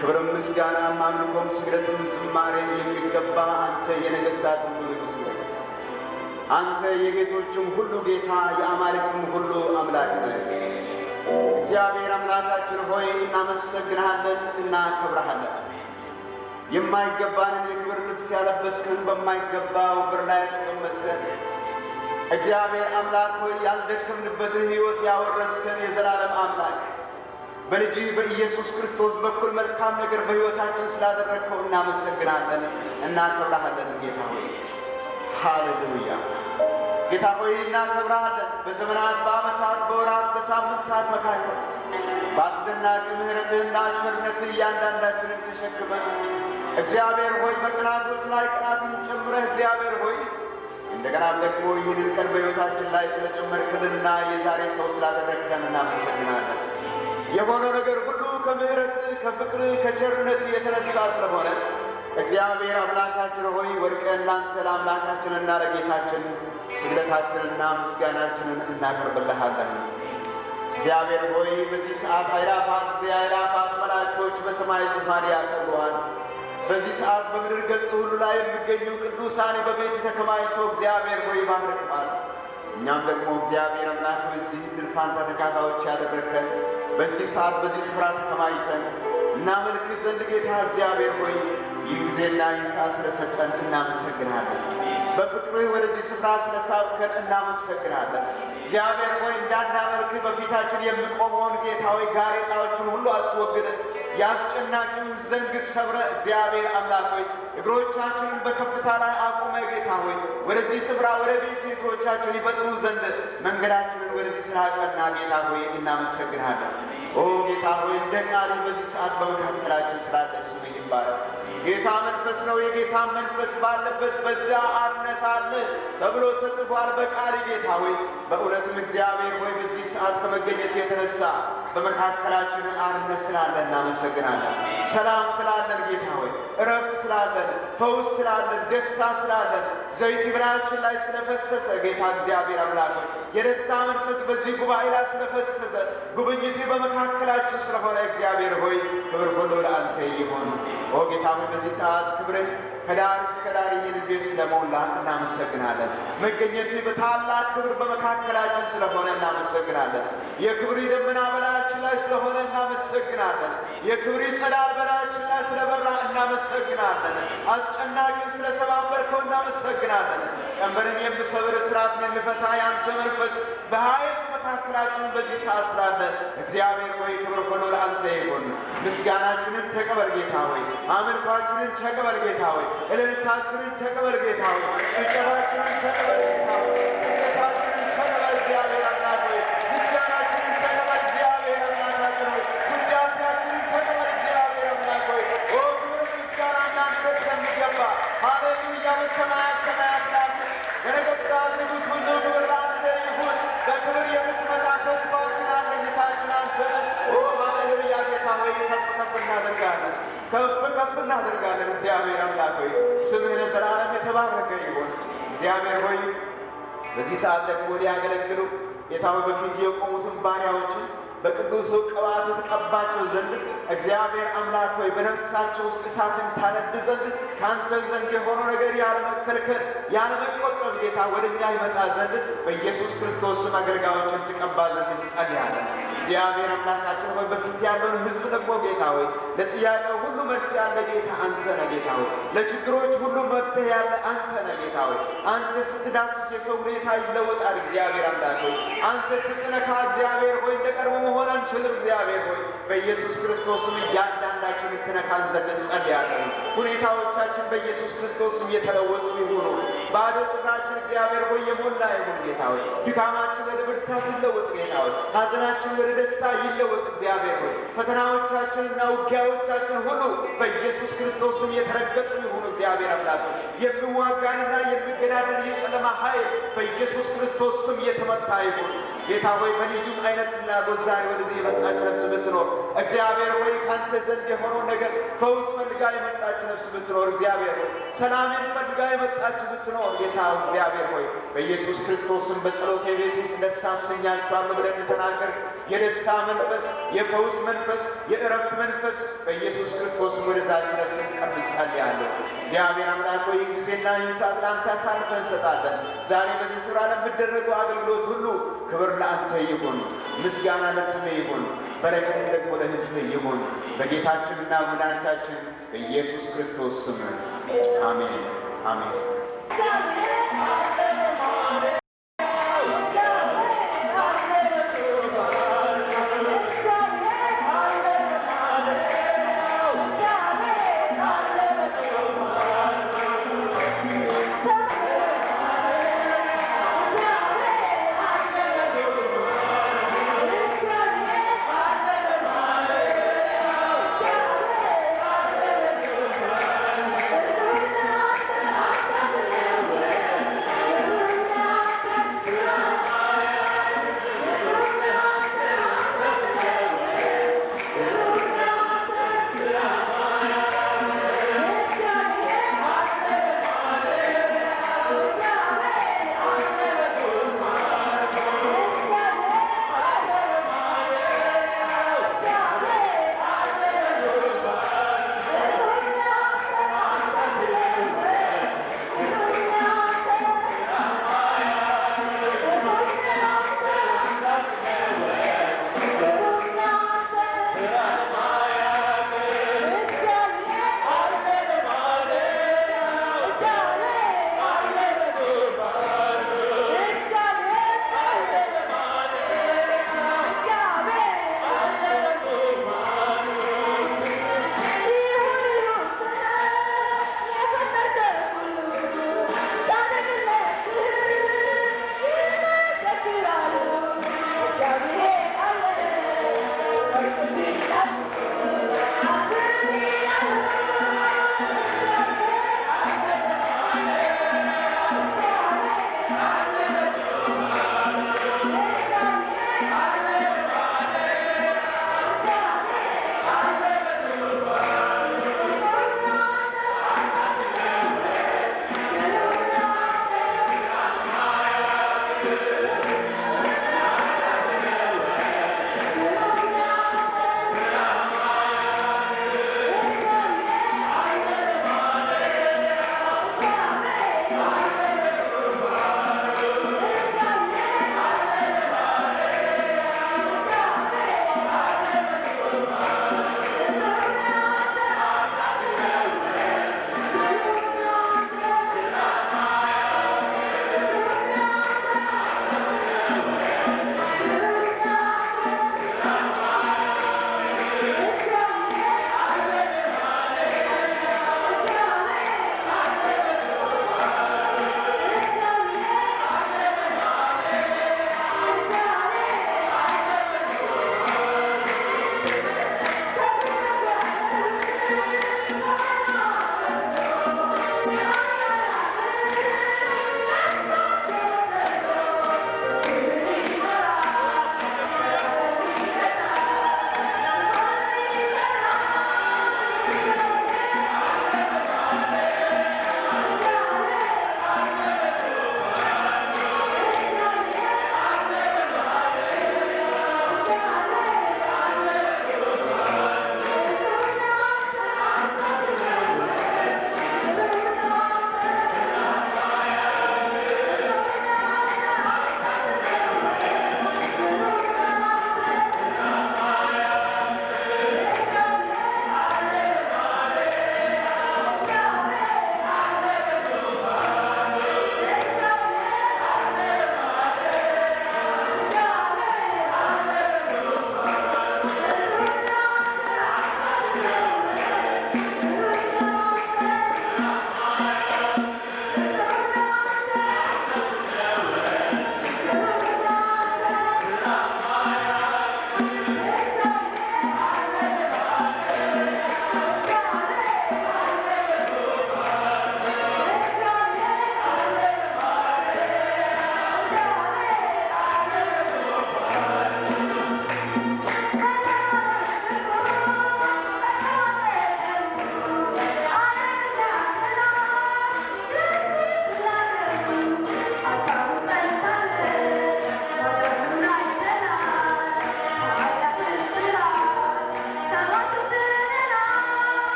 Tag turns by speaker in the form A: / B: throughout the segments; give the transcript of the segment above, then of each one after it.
A: ክብርም ምስጋናም አምልኮም ስግደትም ዝማሬም የሚገባ አንተ የነገሥታት ሁሉ ንጉሥ ነህ። አንተ የጌቶችም ሁሉ ጌታ የአማልክትም ሁሉ አምላክ ነህ። እግዚአብሔር አምላካችን ሆይ እናመሰግንሃለን፣ እናከብረሃለን። የማይገባንን የክብር ልብስ ያለበስከን፣ በማይገባ ወንበር ላይ ያስቀመጥከን እግዚአብሔር አምላክ ሆይ ያልደከምንበትን ሕይወት ያወረስከን የዘላለም አምላክ በልጅህ በኢየሱስ ክርስቶስ በኩል መልካም ነገር በሕይወታችን ስላደረግከው እናመሰግናለን፣ እናከብረሃለን። ጌታ ሆይ ሃሌሉያ። ጌታ ሆይ እናከብረሃለን። በዘመናት፣ በዓመታት፣ በወራት፣ በሳምንታት መካከል በአስደናቂ ምሕረትህና ቸርነትህ እያንዳንዳችንን ተሸክመን እግዚአብሔር ሆይ በቀናቶች ላይ ቀናትን ጨምረህ እግዚአብሔር ሆይ እንደገናም ደግሞ ይህንን ቀን በሕይወታችን ላይ ስለጨመርክልንና የዛሬ ሰው ስላደረግከን እናመሰግናለን። የሆነው ነገር ሁሉ ከምሕረትህ፣ ከፍቅርህ፣ ከቸርነትህ የተነሳ ስለሆነ እግዚአብሔር አምላካችን ሆይ ወድቀን ላንተ ለአምላካችንና ለጌታችን ስግደታችንና ምስጋናችንን እናቀርብልሃለን። እግዚአብሔር ሆይ በዚህ ሰዓት አእላፋት መላእክቶች በሰማይ ዙፋን ያከብሩሃል። በዚህ ሰዓት በምድር ገጽ ሁሉ ላይ የሚገኙ ቅዱሳን በቤት ተከማችተው እግዚአብሔር ሆይ ይባርክሃል። እኛም ደግሞ እግዚአብሔር አምላክ በዚህ ድል ፋንታ ተካፋዮች ያደረግከን በዚህ ሰዓት በዚህ ስፍራ ተከማችተን እናመልክህ ዘንድ ጌታ እግዚአብሔር ሆይ ይህ ጊዜና ይህ ሰዓት ስለሰጠን እናመሰግናለን። በፍቅርህ ወደዚህ ስፍራ ስለሳብከን እናመሰግናለን። እግዚአብሔር ሆይ እንዳናመልክህ በፊታችን የሚቆመውን ጌታ ሆይ ጋሬጣዎችን ሁሉ አስወግደን የአስጨናቂውን ዘንግ ሰብረ እግዚአብሔር አምላክ ሆይ እግሮቻችንን በከፍታ ላይ አቁመ ጌታ ሆይ ወደዚህ ስፍራ ወደ ቤት እግሮቻችን ይፈጥኑ ዘንድ መንገዳችንን ወደዚህ ስላቀና ጌታ ሆይ እናመሰግናለን። ኦ ጌታ ሆይ እንደ ቃል በዚህ ሰዓት በመካከላችን ስላለ ስምህ ይባረክ። ጌታ መንፈስ ነው፣ የጌታ መንፈስ ባለበት በዚያ አርነት አለ ተብሎ ተጽፏል በቃል ጌታ ሆይ በእውነትም እግዚአብሔር ሆይ በዚህ ሰዓት ከመገኘት የተነሳ በመካከላችን አርነት ስላለ እናመሰግናለን። ሰላም ስላለን ጌታ ሆይ እረፍት ስላለን፣ ፈውስ ስላለን፣ ደስታ ስላለን፣ ዘይት በላያችን ላይ ስለፈሰሰ ጌታ እግዚአብሔር አምላክ ሆይ የደስታ መንፈስ በዚህ ጉባኤ ላይ ስለፈሰሰ ጉብኝትህ በመካከላችን ስለሆነ እግዚአብሔር ሆይ ክብር ሁሉ ለአንተ ይሁን። ኦ ጌታ ሆይ በዚህ ሰዓት ክብርን ከዳር እስከ ዳር ይህን ቤት ስለሞላ እናመሰግናለን። መገኘትህ በታላቅ ክብር በመካከላችን ስለሆነ እናመሰግናለን። የክብር ደመና በላያችን ላይ ስለሆነ እናመሰግናለን። የክብር ጸዳል በላያችን ላይ ስለበራ እናመሰግናለን። አስጨናቂን ስለሰባበርከው እናመሰግናለን። ቀንበርን የሚሰብር እስራትን የሚፈታ ያንተ መንፈስ በኃይል መካከላችን በዚህ ሰዓት ስላለ እግዚአብሔር ሆይ ክብር ሁሉ ለአንተ ይሁን። ምስጋናችንን ተቀበል ጌታ ሆይ፣ አምልኳችንን ተቀበል ጌታ ሆይ፣ እልልታችንን ተቀበል ጌታ ሆይ፣ ጭብጨባችንን ተቀበል ጌታ ሆይ፣ ስግደታችንን ተቀበል እግዚአብሔር አምላክ ሆይ፣ ምስጋናችንን ተቀበል እግዚአብሔር አምላካችን ሆይ፣ ውዳሴያችንን ተቀበል እግዚአብሔር አምላክ ሆይ። ኦ ክብር ምስጋና እናንተ ስለሚገባ ሃሌሉያ። በሰማያት ሰማያት ላለ የነገሥታት ንጉሥ ሁሉ ክብር ለአንተ ይሁን። በክብር የምትመጣ ተስፋችን አለኝታችን አንተ ነህ። ኦ ሃሌሉያ ጌታ ሆይ ከፍ ከፍ እናደርጋለን፣ ከፍ እናደርጋለን። እግዚአብሔር አምላክ ሆይ ስምህ ለዘላለም የተባረከ ይሁን። እግዚአብሔር ሆይ በዚህ ሰዓት ደግሞ ሊያገለግሉ ጌታ ሆይ በፊት የቆሙትን ባሪያዎችን በቅዱስ ቅባት ትቀባቸው ዘንድ እግዚአብሔር አምላክ ሆይ በነፍሳቸው ውስጥ እሳትን ታነድ ዘንድ ከአንተ ዘንድ የሆነው ነገር ያለመከልከል ያለመቆጠብ ጌታ ወደ እኛ ይመጣ ዘንድ በኢየሱስ ክርስቶስ ስም አገልጋዮችን ትቀባ ዘንድ እንጸልያለን። እግዚአብሔር አምላካችን ሆይ በፊት ያለውን ሕዝብ ደግሞ ጌታ ሆይ ለጥያቄው ሁሉ መልስ ያለ ጌታ አንተ ነህ ጌታ ሆይ፣ ለችግሮች ሁሉ መፍትሄ ያለ አንተ ነህ ጌታ ሆይ። አንተ ስትዳስስ የሰው ሁኔታ ይለወጣል። እግዚአብሔር አምላክ ሆይ አንተ ስትነካ እግዚአብሔር ሆይ እንደ ቀድሞ መሆን አንችልም። እግዚአብሔር ሆይ በኢየሱስ ክርስቶስም እያንዳንዳችን ትነካን ዘንድ ጸልያለን። ሁኔታዎቻችን በኢየሱስ ክርስቶስም የተለወጡ ይሁኑ። ባዶ ስፍራችን እግዚአብሔር ሆይ የሞላ ይሁን ጌታ ሆይ። ድካማችን ወደ ብርታት ይለወጥ ጌታ ሆይ። ሐዘናችን ወደ ደስታ ይለወጥ እግዚአብሔር ሆይ። ፈተናዎቻችንና ውጊያዎቻችን ሁሉ በኢየሱስ ክርስቶስም የተረገጡ ይሁኑ። እግዚአብሔር አምላክ ሆይ የሚዋጋንና የሚገዳደር የጨለማ ኃይል በኢየሱስ ክርስቶስ ስም የተመታ ይሁን ጌታ ሆይ። በልዩ አይነት ፍላጎት ዛሬ ወደዚህ የመጣች ነፍስ ብትኖር እግዚአብሔር ሆይ ካንተ ዘንድ የሆነው ነገር ፈውስ ፈልጋ የመጣች ነፍስ ብትኖር እግዚአብሔር ሆይ ሰላምን ፈልጋ የመጣች በመካከላችሁ ብትኖር ጌታ እግዚአብሔር ሆይ በኢየሱስ ክርስቶስም በጸሎቴ ቤት ውስጥ ደስ አሰኛችኋለሁ ብለህ እንደተናገርክ የደስታ መንፈስ፣ የፈውስ መንፈስ፣ የእረፍት መንፈስ በኢየሱስ ክርስቶስም ወደዛች ነፍስ እንዲቀርብ ጸልያለሁ። እግዚአብሔር አምላክ ሆይ ጊዜና ሰዓት ለአንተ አሳልፈን እንሰጣለን። ዛሬ በዚህ ስፍራ ለሚደረገው አገልግሎት ሁሉ ክብር ለአንተ ይሁን፣ ምስጋና ለስምህ ይሁን፣ በረከት ደግሞ ለሕዝብህ ይሁን። በጌታችንና መድኃኒታችን በኢየሱስ ክርስቶስ ስም አሜን፣ አሜን።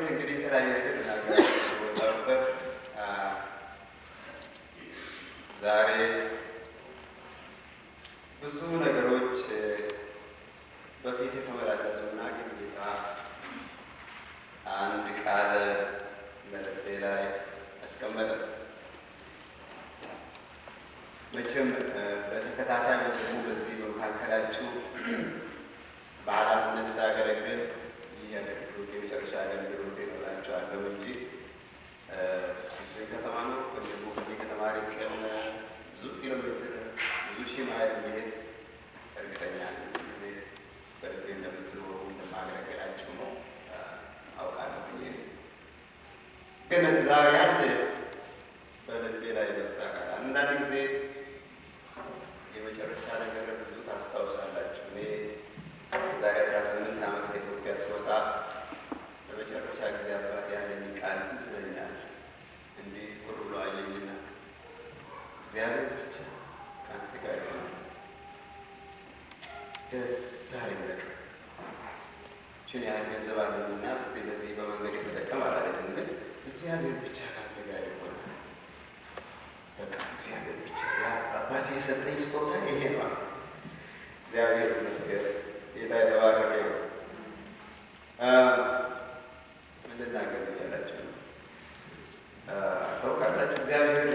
A: እንግዲህ የተለያዩ ነገር እናገራለሁ። ዛሬ ብዙ ነገሮች በፊት የተመላለሱና ግን ጌታ አንድ ቃል በልቤ ላይ አስቀመጠ። መቼም በተከታታይ ደግሞ በዚህ በመካከላችሁ በኃላፊነት ሳገለግል ይህ አገልግሎት የመጨረሻ አገልግሎት እላችኋለሁ እንጂ ከተማ ነው ደግሞ ከዚህ ከተማ ርቀን ብዙ ኪሎ ሜትር ብዙ ሺህ ማይል መሄድ እርግጠኛ ነኝ። ጊዜ በልቤ እንደምትኖሩ እንደማገለግላችሁ ነው አውቃለሁ። ግን ዛሬ አንድ በልቤ ላይ ይመጣል። አንዳንድ ጊዜ የመጨረሻ ነገር ብዙ ታስታውሳላችሁ። እኔ ዛሬ 18 ዓመት ከኢትዮጵያ ስወጣ ለመጨረሻ ጊዜ አባቴ ያለኝ ቃል ትዝ ይለኛል። እንዲህ ቁር ብሎ አየኝና እግዚአብሔር ብቻ ከአንተ ጋር ይሆናል፣ ደስ አይበቅ ችን ያህል ገንዘብ አለኝና እስቲ በዚህ በመንገድ የተጠቀም አላለኝም፣ ግን እግዚአብሔር ብቻ ከአንተ ጋር ይሆናል። በቃ እግዚአብሔር ብቻ አባቴ የሰጠኝ ስጦታ ይሄ ነው። እግዚአብሔር ይመስገን። ጌታ የተባረከ ነው። ምን ልናገር እያላችሁ ነው? ታውቃላችሁ እግዚአብሔር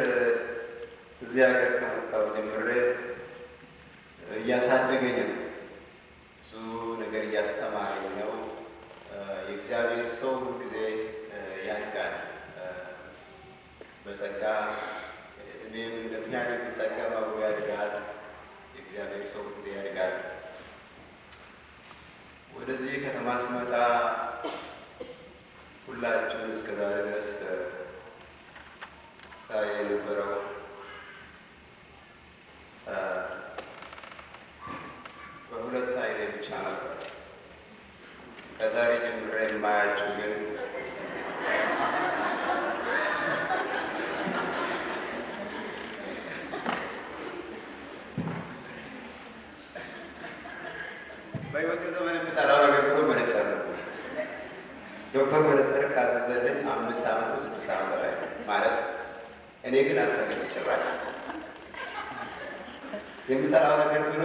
A: እዚህ ሀገር ከመጣሁ ጀምሬ እያሳደገኝ ነው። ብዙ ነገር እያስተማረኝ ነው። የእግዚአብሔር ሰው ሁልጊዜ ያድጋል በጸጋ እኔም እንደሚያደግ ጸጋ ባቡ ያድጋል። የእግዚአብሔር ሰው ጊዜ ያድጋል። ወደዚህ ከተማ ስመጣ ሁላችሁም እስከ ዛሬ ድረስ ሳይ የነበረው በሁለት አይኔ ብቻ ነበር። ከዛሬ ጀምሬ የማያችሁ ግን በሕይወት ዘመን የምጠራው ነገር እኮ መነጽር ነው። ዶክተር መነጽር ካዘዘልኝ 5 ዓመት 6 ዓመት በላይ ማለት እኔ ግን አልጠግም ጭራሽ የምጠራው ነገር ብሎ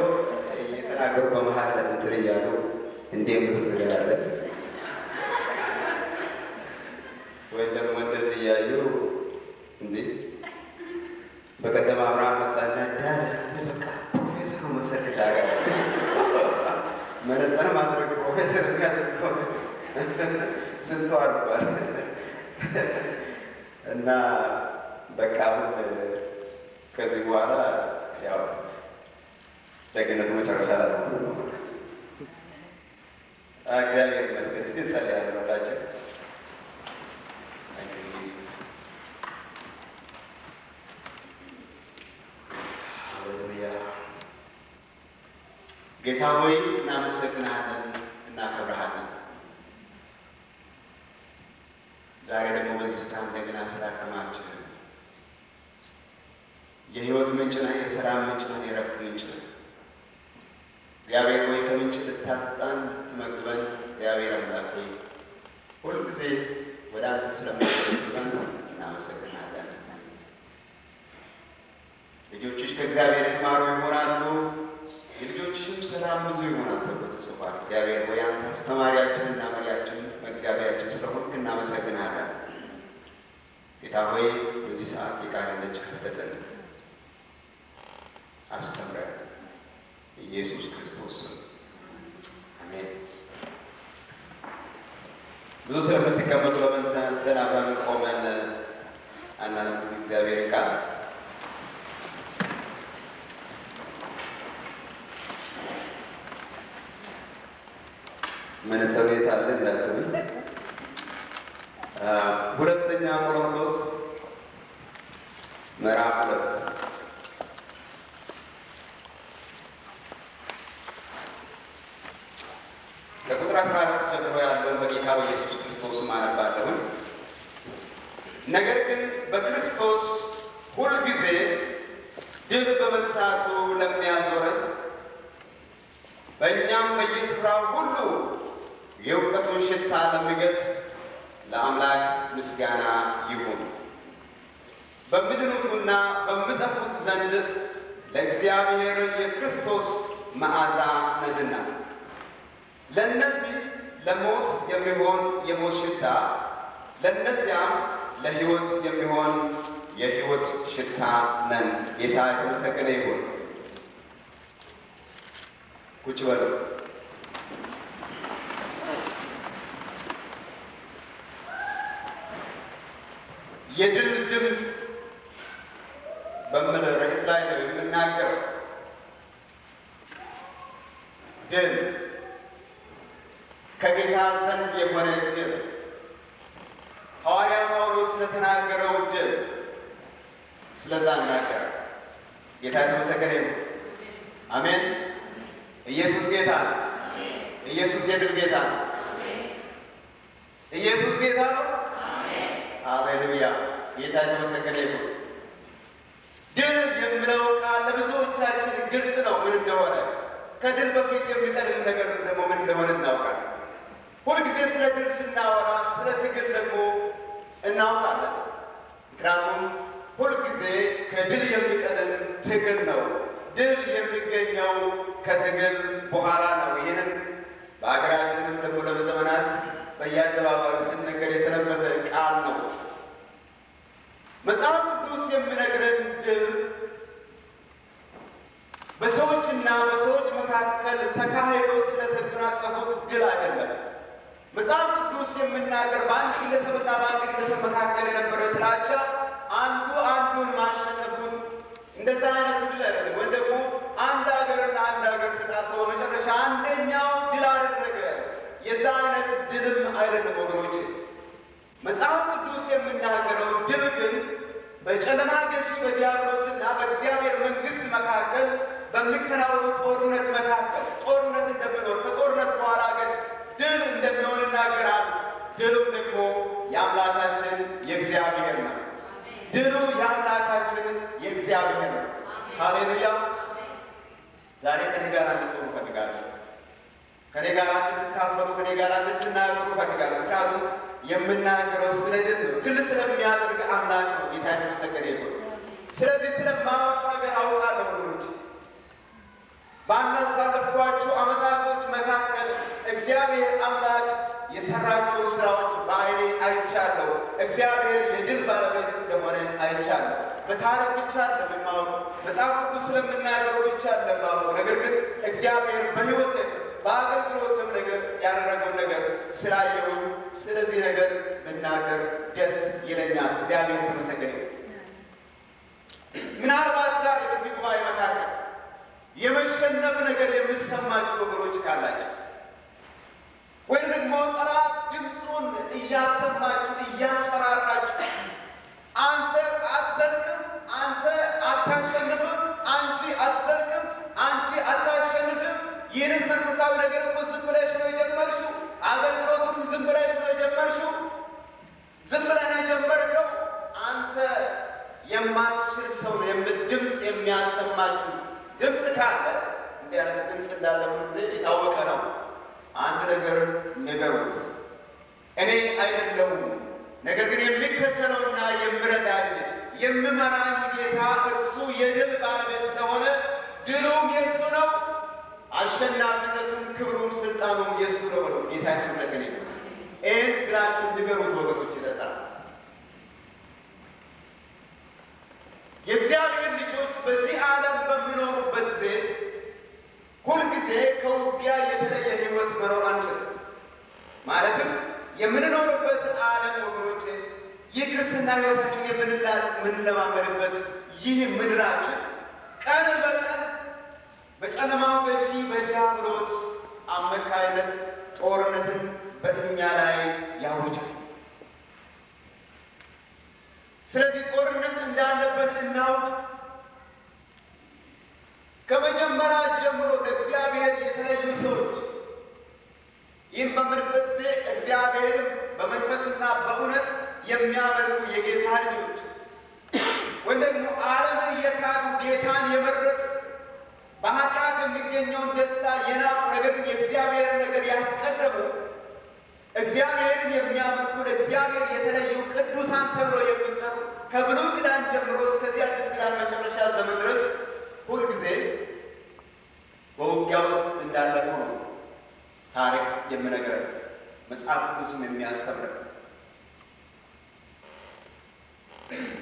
A: የተናገሩ በመሀል እንትን እያሉ እንዴ የምሉት ነገር አለ ወይም ደግሞ እንደዚህ እያዩ እንዴ በቀደም አብርሃም መጣና ዳለ በቃ ፕሮፌሰር መሰል ዳጋ መነጽር ማድረግ ፕሮፌሰር ያደርገው ስንቱ አልቋል እና በቃ አሁን ከዚህ በኋላ ያው ደግነቱ መጨረሻ ላይ ነው። እግዚአብሔር ይመስገን። እስቲ እንጸልያለን ሁላችን። ሃሌሉያ። ጌታ ሆይ እናመሰግናለን፣ እናከብረሃለን። ዛሬ ደግሞ በዚህ ስፍራ እንደገና ስላከማችን የሕይወት ምንጭ ነህ፣ የሰላም ምንጭ ነህ፣ የእረፍት ምንጭ ነህ። እግዚአብሔር ሆይ ከምንጭ ልታጠጣን ልትመግበን እግዚአብሔር አምላክ ሆይ ሁልጊዜ ወደ አንተ ስለምትሰበስበን እናመሰግናለን። ልጆችሽ ከእግዚአብሔር የተማሩ ይሆናሉ፣ የልጆችሽም ሰላም ብዙ ይሆናል ተብሎ ተጽፏል። እግዚአብሔር ሆይ አንተ አስተማሪያችንና መሪያችን መጋቢያችን ስለሆንክ እናመሰግናለን። ጌታ ሆይ በዚህ ሰዓት የቃል ደጅ ክፈትልን፣ አስተምረን። ኢየሱስ ክርስቶስ ስም አሜን። ብዙ ስለምትቀመጡ ለመንተን አብረን ቆመን አናንም እግዚአብሔር ቃል መነጽር ቤት አለ እንዳትሉኝ። ሁለተኛ ቆሮንቶስ ምዕራፍ 2 ከቁጥር 14 ጀምሮ ያለውን በጌታ በኢየሱስ ክርስቶስ አነባለሁ። ነገር ግን በክርስቶስ ሁልጊዜ ድል በመንሳቱ ለሚያዞረን በእኛም በየስፍራው ሁሉ የእውቀቱን ሽታ ለሚገልጥ ለአምላክ ምስጋና ይሁን። በምድኑቱና በምጠፉት ዘንድ ለእግዚአብሔር የክርስቶስ መዓዛ ነንና፣ ለእነዚህ ለሞት የሚሆን የሞት ሽታ፣ ለእነዚያም ለሕይወት የሚሆን የሕይወት ሽታ ነን። ጌታ የተመሰገነ ይሁን። ቁጭ በሉ። የድል ድምፅ በምን ርዕስ ላይ ነው የምናገረው? ድል ከጌታ ዘንድ የሆነ ድል፣ ሐዋርያ ጳውሎስ ስለተናገረው ድል ስለዛ እናገር። ጌታ የተመሰገነ ይሁን። አሜን። ኢየሱስ ጌታ ነው። ኢየሱስ የድል ጌታ ነው። ኢየሱስ ጌታ ነው። ሃሌሉያ። ጌታ የተመሰገነ ይሁን። ድል የሚለው ቃል ለብዙዎቻችን ግልጽ ነው ምን እንደሆነ። ከድል በፊት የሚቀድም ነገር ደግሞ ምን እንደሆነ እናውቃለን። ሁልጊዜ ስለ ድል ስናወራ ስለ ትግል ደግሞ እናውቃለን። ምክንያቱም ሁልጊዜ ከድል የሚቀድም ትግል ነው። ድል የሚገኘው ከትግል በኋላ ነው። ይህንን በሀገራችንም ደግሞ ለዘመናት በየአደባባዩ ሲነገር የሰነበተ ቃል ነው። መጽሐፍ ቅዱስ የሚነግረን ድል በሰዎችና በሰዎች መካከል ተካሂዶ ስለተጎናጸፉት ድል አይደለም። መጽሐፍ ቅዱስ የሚናገር በአንድ ግለሰብና በአንድ ግለሰብ መካከል የነበረ ጥላቻ አንዱ አንዱን ማሸነፉን እንደዛ አይነት ድል አይደለም። ወይ ደግሞ አንድ ሀገርና አንድ ሀገር ተጣጥቶ በመጨረሻ አንደኛው ድል አደረገ፣ የዛ አይነት ድልም አይደለም ወገኖች። መጽሐፍ ቅዱስ የሚናገረው ድል ግን በጨለማ ገዢ በዲያብሎስና በእግዚአብሔር መንግሥት መካከል በሚከናወኑ ጦርነት መካከል ጦርነት እንደሚኖር ከጦርነት በኋላ ግን ድል እንደሚሆን ይናገራል። ድሉም ደግሞ የአምላካችን የእግዚአብሔር ነው። ድሉ የአምላካችን የእግዚአብሔር ነው። ሃሌሉያ። ዛሬ ከኔ ጋር እንድትሆኑ እፈልጋለሁ። ከኔ ጋር እንድትካፈሉ፣ ከኔ ጋር እንድትናገሩ እፈልጋለሁ። ምክንያቱም የምናገረው ስለ ድል ነው። ድል ስለሚያደርግ አምላክ ነው። ጌታ የተመሰገነ ይሁን። ስለዚህ ስለማወቅ ነገር አውቃለሁ ወገኖች። ባለፏቸው ዓመታቶች መካከል እግዚአብሔር አምላክ የሰራቸው ስራዎች በዓይኔ አይቻለሁ። እግዚአብሔር የድል ባለቤት እንደሆነ አይቻለሁ። በታሪክ ብቻ እንደማውቀው መጽሐፍ ቅዱስ ስለምናገረው ብቻ እንደማውቀው፣ ነገር ግን እግዚአብሔር በሕይወቴ በአገልግሎትም ነገር ያደረገው ነገር ስላየሁኝ ስለዚህ ነገር መናገር ደስ ይለኛል። እግዚአብሔር የተመሰገነ። ምናልባት ዛሬ በዚህ ጉባኤ መካከል የመሸነፍ ነገር የሚሰማችሁ ወገኖች ካላችሁ ወይም ደግሞ ጠላት ድምፁን እያሰማችሁ እያስፈራራችሁ አንተ አትዘልቅም፣ አንተ አታሸንፍም፣ አንቺ አትዘልቅም፣ አንቺ አታሸንፍም፣ ይህንን መንፈሳዊ ነገር እኮ ዝም ብለሽ ነው የጀመርሽው፣ አገልግሎቱን ዝም ብለሽ ነው የጀመርሽው፣ ዝም ብለህ ነው የጀመርከው፣ አንተ የማትችል ሰው ነው የምል ድምፅ የሚያሰማችሁ ድምፅ ካለ እንዲህ አይነት ድምፅ እንዳለ ጊዜ የታወቀ ነው። አንድ ነገር ንገሩት። እኔ አይደለሁም፣ ነገር ግን የሚከተለውና የሚረዳኝ የሚመራኝ ጌታ እርሱ የድል ባለቤት ስለሆነ ድሉም የእሱ ነው፣ አሸናፊነቱም ክብሩም ስልጣኑም የእሱ ነው ብሎ ጌታ የተመሰገነ ይሁን። ይህን ብላችሁ ንገሩት ወገኖች። ይጠጣል የእግዚአብሔር ልጆች በዚህ ዓለም በሚኖሩበት ጊዜ ሁልጊዜ ከውጊያ የተለየ ሕይወት መኖር አንችልም። ማለትም የምንኖርበት ዓለም ወገኖች ይህ ክርስትና ሕይወታችን የምንለማመድበት ይህ ምድራችን ቀን በቀን በጨለማው ገዢ በዲያብሎስ አመካይነት ጦርነትን በእኛ ላይ ያውጃል። ስለዚህ ጦርነት እንዳለበት እናውቅ። ከመጀመሪያ ጀምሮ ለእግዚአብሔር የተለዩ ሰዎች ይህም በምንበት ጊዜ እግዚአብሔርም በመንፈስና በእውነት የሚያመልኩ የጌታ ልጆች ወይም ደግሞ ዓለምን እየካዱ ጌታን የመረጡ በኃጢአት የሚገኘውን ደስታ የናቁ ነገር ግን የእግዚአብሔርን ነገር ያስቀደሙ እግዚአብሔርን የሚያመልኩ ለእግዚአብሔር የተለዩ ቅዱሳን ተብሎ የሚጠሩ ከብሉይ ኪዳን ጀምሮ እስከዚህ አዲስ ኪዳን መጨረሻ ዘመን ድረስ ሁልጊዜ በውጊያ ውስጥ እንዳለፉ ነው ታሪክ የምነግረን፣ መጽሐፍ ቅዱስም የሚያስተምረን።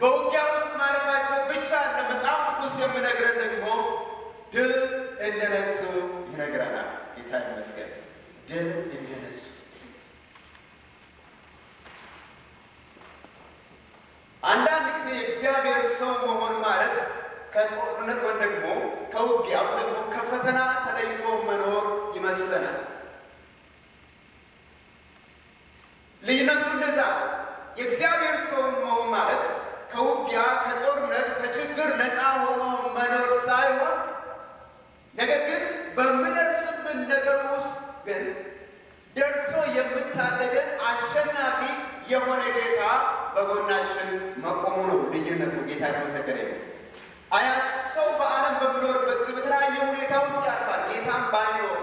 A: በውጊያ ውስጥ ማለፋቸው ብቻ ለመጽሐፍ ቅዱስ የምነግረን ደግሞ ድል እንደነሱ ይነግረናል። ጌታ ይመስገን። ድል እንደነሱ አንዳንድ ጊዜ የእግዚአብሔር ሰው መሆን ማለት ከጦርነት ወይም ደግሞ ከውጊያው ደግሞ ከፈተና ተለይቶ መኖር ይመስለናል። ልዩነቱ እንደዛ ነው። የእግዚአብሔር ሰው መሆን ማለት ከውጊያ ከጦርነት ከችግር ነፃ ሆኖ መኖር ሳይሆን ነገር ግን በምንደርስብን ነገር ውስጥ ግን ደርሶ የምታደገን አሸናፊ የሆነ ጌታ በጎናችን መቆሙ ነው ልዩነቱ። ጌታ የተመሰገነ ይሁን። አያችሁ፣ ሰው በዓለም በሚኖርበት በተለያየ ሁኔታ ውስጥ ያልፋል። ጌታም ባይኖር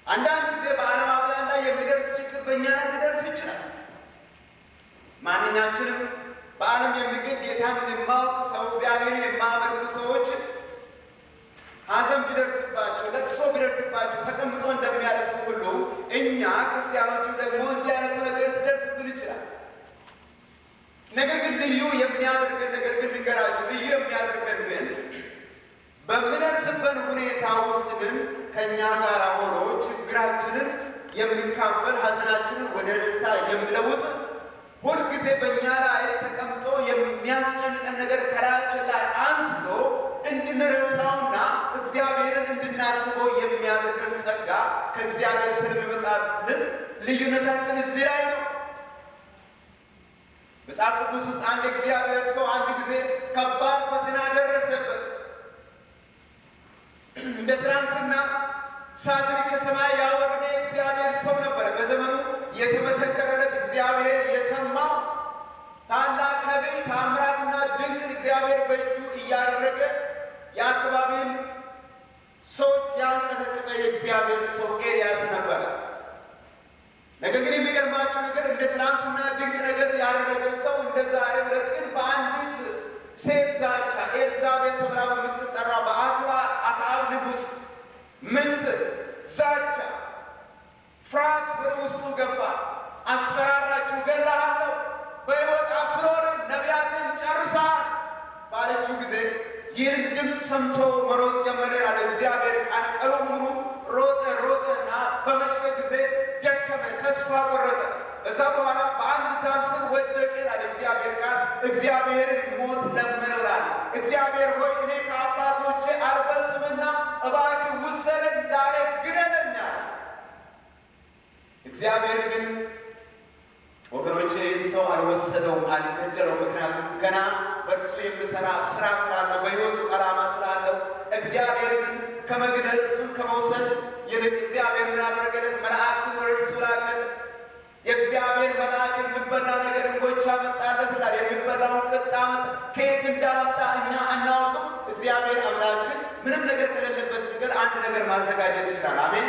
A: አንዳንድ ጊዜ በዓለም አብዛን ላይ የሚደርስ ችግር በእኛ ላይ ሊደርስ ይችላል። ማንኛችንም በዓለም የሚገኝ ጌታን የማወቅ ሰው እግዚአብሔርን የማያመልኩ ሰዎች ሐዘን ቢደርስባቸው ለቅሶ ቢደርስባቸው ተቀምጦ እንደሚያለቅሱ ሁሉ እኛ ክርስቲያኖቹ ደግሞ እንዲህ አይነቱ ነገር ሊደርስብን ይችላል። ነገር ግን ልዩ የሚያደርገን ነገር ግን ልንገራችሁ፣ ልዩ የሚያደርገን ግን በምንደርስበት ሁኔታ ውስጥ ግን ከእኛ ጋር ሆኖ ችግራችንን የሚካፈል ሐዘናችንን ወደ ደስታ የሚለውጥ ሁልጊዜ በእኛ ላይ ተቀምጦ የሚያስጨንቀን ነገር ከላያችን ላይ አንስቶ እንድንረሳውና እግዚአብሔርን እንድናስበው የሚያደርገን ጸጋ ከእግዚአብሔር ስለሚመጣልን ልዩነታችን እዚህ ላይ ነው። መጽሐፍ ቅዱስ ውስጥ አንድ እግዚአብሔር ሰው አንድ ጊዜ ከባድ ፈተና ደረሰበት። እንደ ትናንትና እሳትን ከሰማይ ያወረደ እግዚአብሔር ሰው ነበረ። በዘመኑ የተመሰከረለት እግዚአብሔር የሰማው ታላቅ ነቢይ፣ ታምራትና ድንቅን እግዚአብሔር በእጁ እያደረገ የአካባቢውን ሰዎች ያንቀጠቀጠ የእግዚአብሔር ሰው ኤልያስ ነበረ። ነገር ግን የሚገርማችሁ ነገር እንደ ትናንትና ድንቅ ነገር ያደረገ ሰው እንደ ዛሬ ዕለት ግን በአንዲት ሴት ዛቻ ኤልዛቤል ተብላ በምትጠራ በአክዓብ ንጉሥ ሚስት ዛቻ ፍርሃት ወደ ውስጡ ገባ። አስፈራራችሁ፣ እገድልሃለሁ፣ በሕይወት አትኖርም፣ ነቢያትን ጨርሰሃል ባለችው ጊዜ ይህን ድምፅ ሰምቶ መሮጥ ጀመረ አለ እግዚአብሔር ቃል። ቀኑን ሙሉ ሮጠና በመሸ ጊዜ ደከመ፣ ተስፋ ቆረጠ። ከዛ በኋላ በአንድ ዛፍ ስር ወደቀ አለ እግዚአብሔር ቃል። እግዚአብሔርን ሞት ለመነው አለ። እግዚአብሔር ሆይ እኔ ከአባቶቼ አልበልጥምና እባክህ ውሰደኝ፣ ዛሬ ግደለኝ አለ። እግዚአብሔር ግን ወገኖቼ ሰው አልወሰደውም፣ አልገደለው። ምክንያቱም ገና በእርሱ የሚሰራ ስራ ስላለው፣ በሕይወቱ ዓላማ ስላለው። እግዚአብሔር ግን ከመግደል እሱን ከመውሰድ ይልቅ እግዚአብሔር ምን አደረገለት? መላእክቱን ወደ እርሱ ላከ። የእግዚአብሔር መልአክ የሚበላ ነገር እንጎቻ መጣለት ይላል። የሚበላውን ቅጣ ከየት እንዳመጣ እኛ አናውቅም። እግዚአብሔር አምላክ ግን ምንም ነገር ከሌለበት ነገር አንድ ነገር ማዘጋጀት ይችላል። አሜን።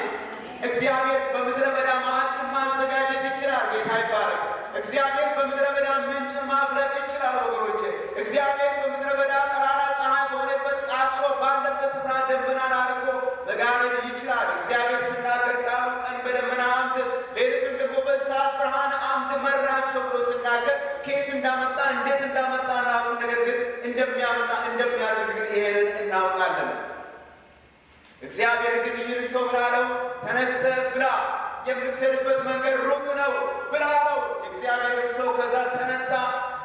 A: እግዚአብሔር በምድረ በዳ ማዕድ ማዘጋጀት ይችላል። ጌታ ይባረክ። እግዚአብሔር በምድረ በዳ ምንጭ ማፍለቅ ይችላል። ወገኖቼ እግዚአብሔር በምድረ በዳ ጠራራ ፀሐይ በሆነበት ቃጥሎ ባለበት ስፍራ ደመናን አድርጎ መጋረድ ይችላል። እግዚአብሔር ሲናገር ቃሉ ቀን በደመና አምድ ሌሊትም ደግሞ በእሳት ብርሃን አምድ መራቸው ብሎ ሲናገር ከየት እንዳመጣ እንዴት እንዳመጣ እናውቅ። ነገር ግን እንደሚያመጣ እንደሚያደርግ ግን ይሄንን እናውቃለን። እግዚአብሔር ግን ይህን ሰው ብላለው፣ ተነስተህ ብላ፣ የምትሄድበት መንገድ ሩቅ ነው ብላለው። እግዚአብሔር ሰው ከዛ ተነሳ፣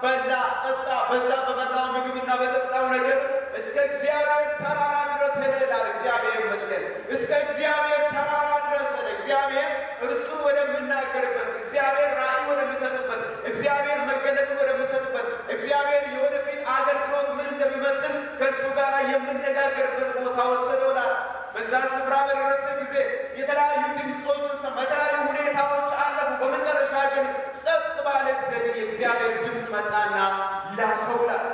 A: በላ፣ ጠጣ። በዛ በበላው ምግብና በጠጣው ነገር እስከ እግዚአብሔር ተራራ ድረስ ሄደ ይላል። እግዚአብሔር ይመስገን። እስከ እግዚአብሔር ተራራ ድረስ ሄደ። እግዚአብሔር እርሱ ወደምናገርበት፣ እግዚአብሔር ራእይ ወደሚሰጥበት፣ እግዚአብሔር መገለጥ ወደሚሰጥበት፣ እግዚአብሔር የወደፊት አገልግሎት ምን እንደሚመስል ከእርሱ ጋር የምነጋገርበት ቦታ ወሰደውላል። በዛ ስፍራ በደረሰ ጊዜ የተለያዩ ድምፆችን ሰማ። የተለያዩ ሁኔታዎች አለፉ። በመጨረሻ ግን ጸጥ ባለ ጊዜ ግን የእግዚአብሔር ድምፅ መጣና ላከውላል።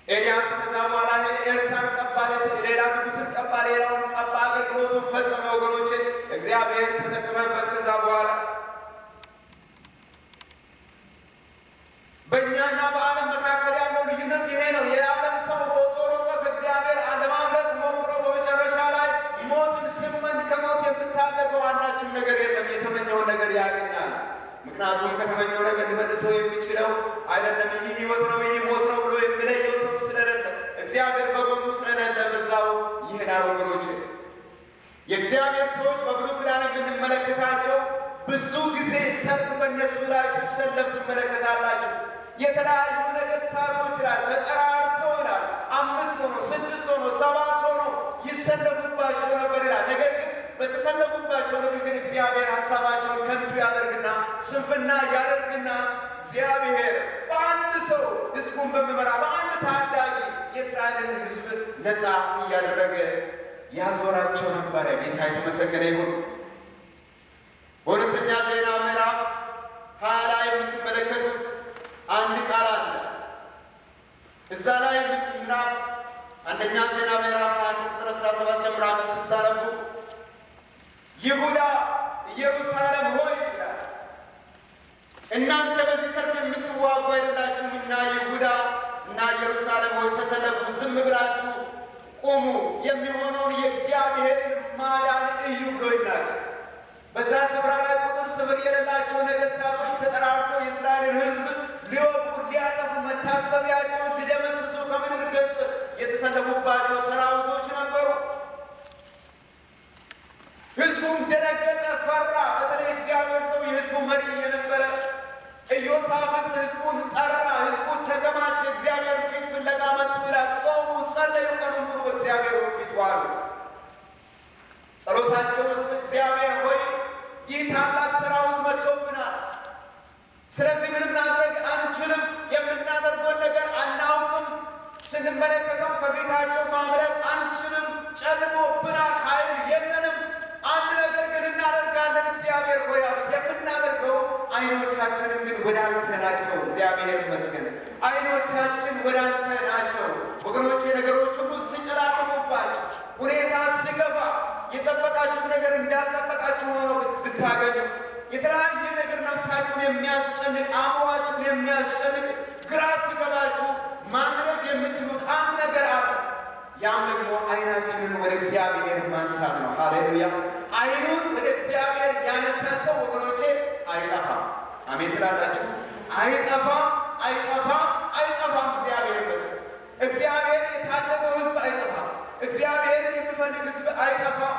A: ኤልያስ ከዛ በኋላ ኤልሳዕን ቀባ፣ ሌላ ንጉሥን ቀባ፣ ሌላውን ቀባ፣ የተመኘውን ነገር ያገኛል። ምክንያቱም ከተመኘው ነገር ሊመልሰው የሚችለው አይደለም። ይህ ሕይወት ነው፣ ይህ ሞት ነው ብሎ የሚለየው ሰው ስለሌለ እግዚአብሔር በጎኑ ስለሌለ በዛው ይሄዳል። ወገኖች የእግዚአብሔር ሰዎች በብሉይ ኪዳን የምንመለከታቸው ብዙ ጊዜ ሰልፍ በእነሱ ላይ ሲሰለፍ ትመለከታላችሁ። የተለያዩ ነገሥታቶች ይላል ተጠራርተው ይላል 5 ሆኖ 6 ሆኖ 7 ሆኖ ይሰለፉባቸው ነበር ይላል። ነገር ግን በተሰለፉባቸው ነገር እግዚአብሔር ሀሳባቸውን ከንቱ ያደርግና ስንፍና ያደርግና እግዚአብሔር በአንድ ሰው ሕዝቡን በሚመራ በአንድ ታዳጊ የእስራኤልን ሕዝብ ነፃ እያደረገ ያዞራቸው ነበረ። ጌታ የተመሰገነ ይሁን። በሁለተኛ ዜና ምዕራፍ 20 ላይ የምትመለከቱት አንድ ቃል አለ። እዛ ላይ ምዕራፍ አንደኛ ዜና ምዕራፍ 1 ቁጥር 17 ጀምራችሁ ስታነቡ ይሁዳ ኢየሩሳሌም ሆይ ይላል፣ እናንተ በዚህ ሰልፍ የምትዋጉ አይደላችሁምና ይሁዳ እና ኢየሩሳሌም ሆይ ተሰለፉ፣ ዝም ብላችሁ ቁሙ፣ የሚሆነውን የእግዚአብሔርን ማዳን እዩ ብሎ ይናገራል። በዛ ስፍራ ላይ ቁጥር ስፍር የሌላቸው ነገሥታቶች ተጠራርተው የእስራኤልን ሕዝብ ሊወጉ ሊያጠፉ መታሰቢያቸውን ሊደመስሱ ከምድር ገጽ የተሰለፉባቸው ሰራዊቶች ነበሩ። ሕዝቡም ደነገጠ፣ ፈራ። በተለይ እግዚአብሔር ሰው የሕዝቡ መሪ የነበረ ኢዮሳፍጥ ሕዝቡን ጠራ። ሕዝቡ ተከማቸ፣ እግዚአብሔር ፊት ፍለጋ መጡ ይላል። ጾሙ፣ ጸለዩ፣ ቀኑን ሙሉ እግዚአብሔር ፊት ዋሉ። ጸሎታቸው ውስጥ እግዚአብሔር ሆይ ይህ ታላቅ ሰራዊት መጥቶብናል፣ ስለዚህ ምንም ማድረግ አንችልም፣ የምናደርገውን ነገር አናውቅም፣ ስንመለከተው ከቤታቸው ማምለጥ አንችልም፣ ጨልሞብናል፣ ኃይል የለንም፣ አንድ ነገር ግን እናደርጋለን እግዚአብሔር ሆይ አሉት። የምናደርገው ዓይኖቻችንን ግን ወደ አንተ ናቸው። እግዚአብሔር ይመስገን፣ ዓይኖቻችን ወደ አንተ ናቸው። ወገኖቼ ነገሮች ሁሉ ሲጨላልሙባችሁ፣ ሁኔታ ሲገፋ፣ የጠበቃችሁት ነገር እንዳልጠበቃችሁ ሆኖ ብታገኙ፣ የተለያየ ነገር ነፍሳችሁን የሚያስጨንቅ አእምሯችሁን የሚያስጨንቅ ግራ ሲገባችሁ ማድረግ የምትሉት አንድ ነገር አለ። ያም ደግሞ ዓይናችንን ወደ እግዚአብሔር ማንሳት ነው። ሃሌሉያ! ዓይኑን ወደ እግዚአብሔር ያነሳ ሰው ወገኖቼ አይጠፋም። አሜን ትላላችሁ? አይጠፋም፣ አይጠፋም፣ አይጠፋም። እግዚአብሔር ይመስገን። እግዚአብሔር የታደገው ሕዝብ አይጠፋም። እግዚአብሔር የሚፈልግ ሕዝብ አይጠፋም።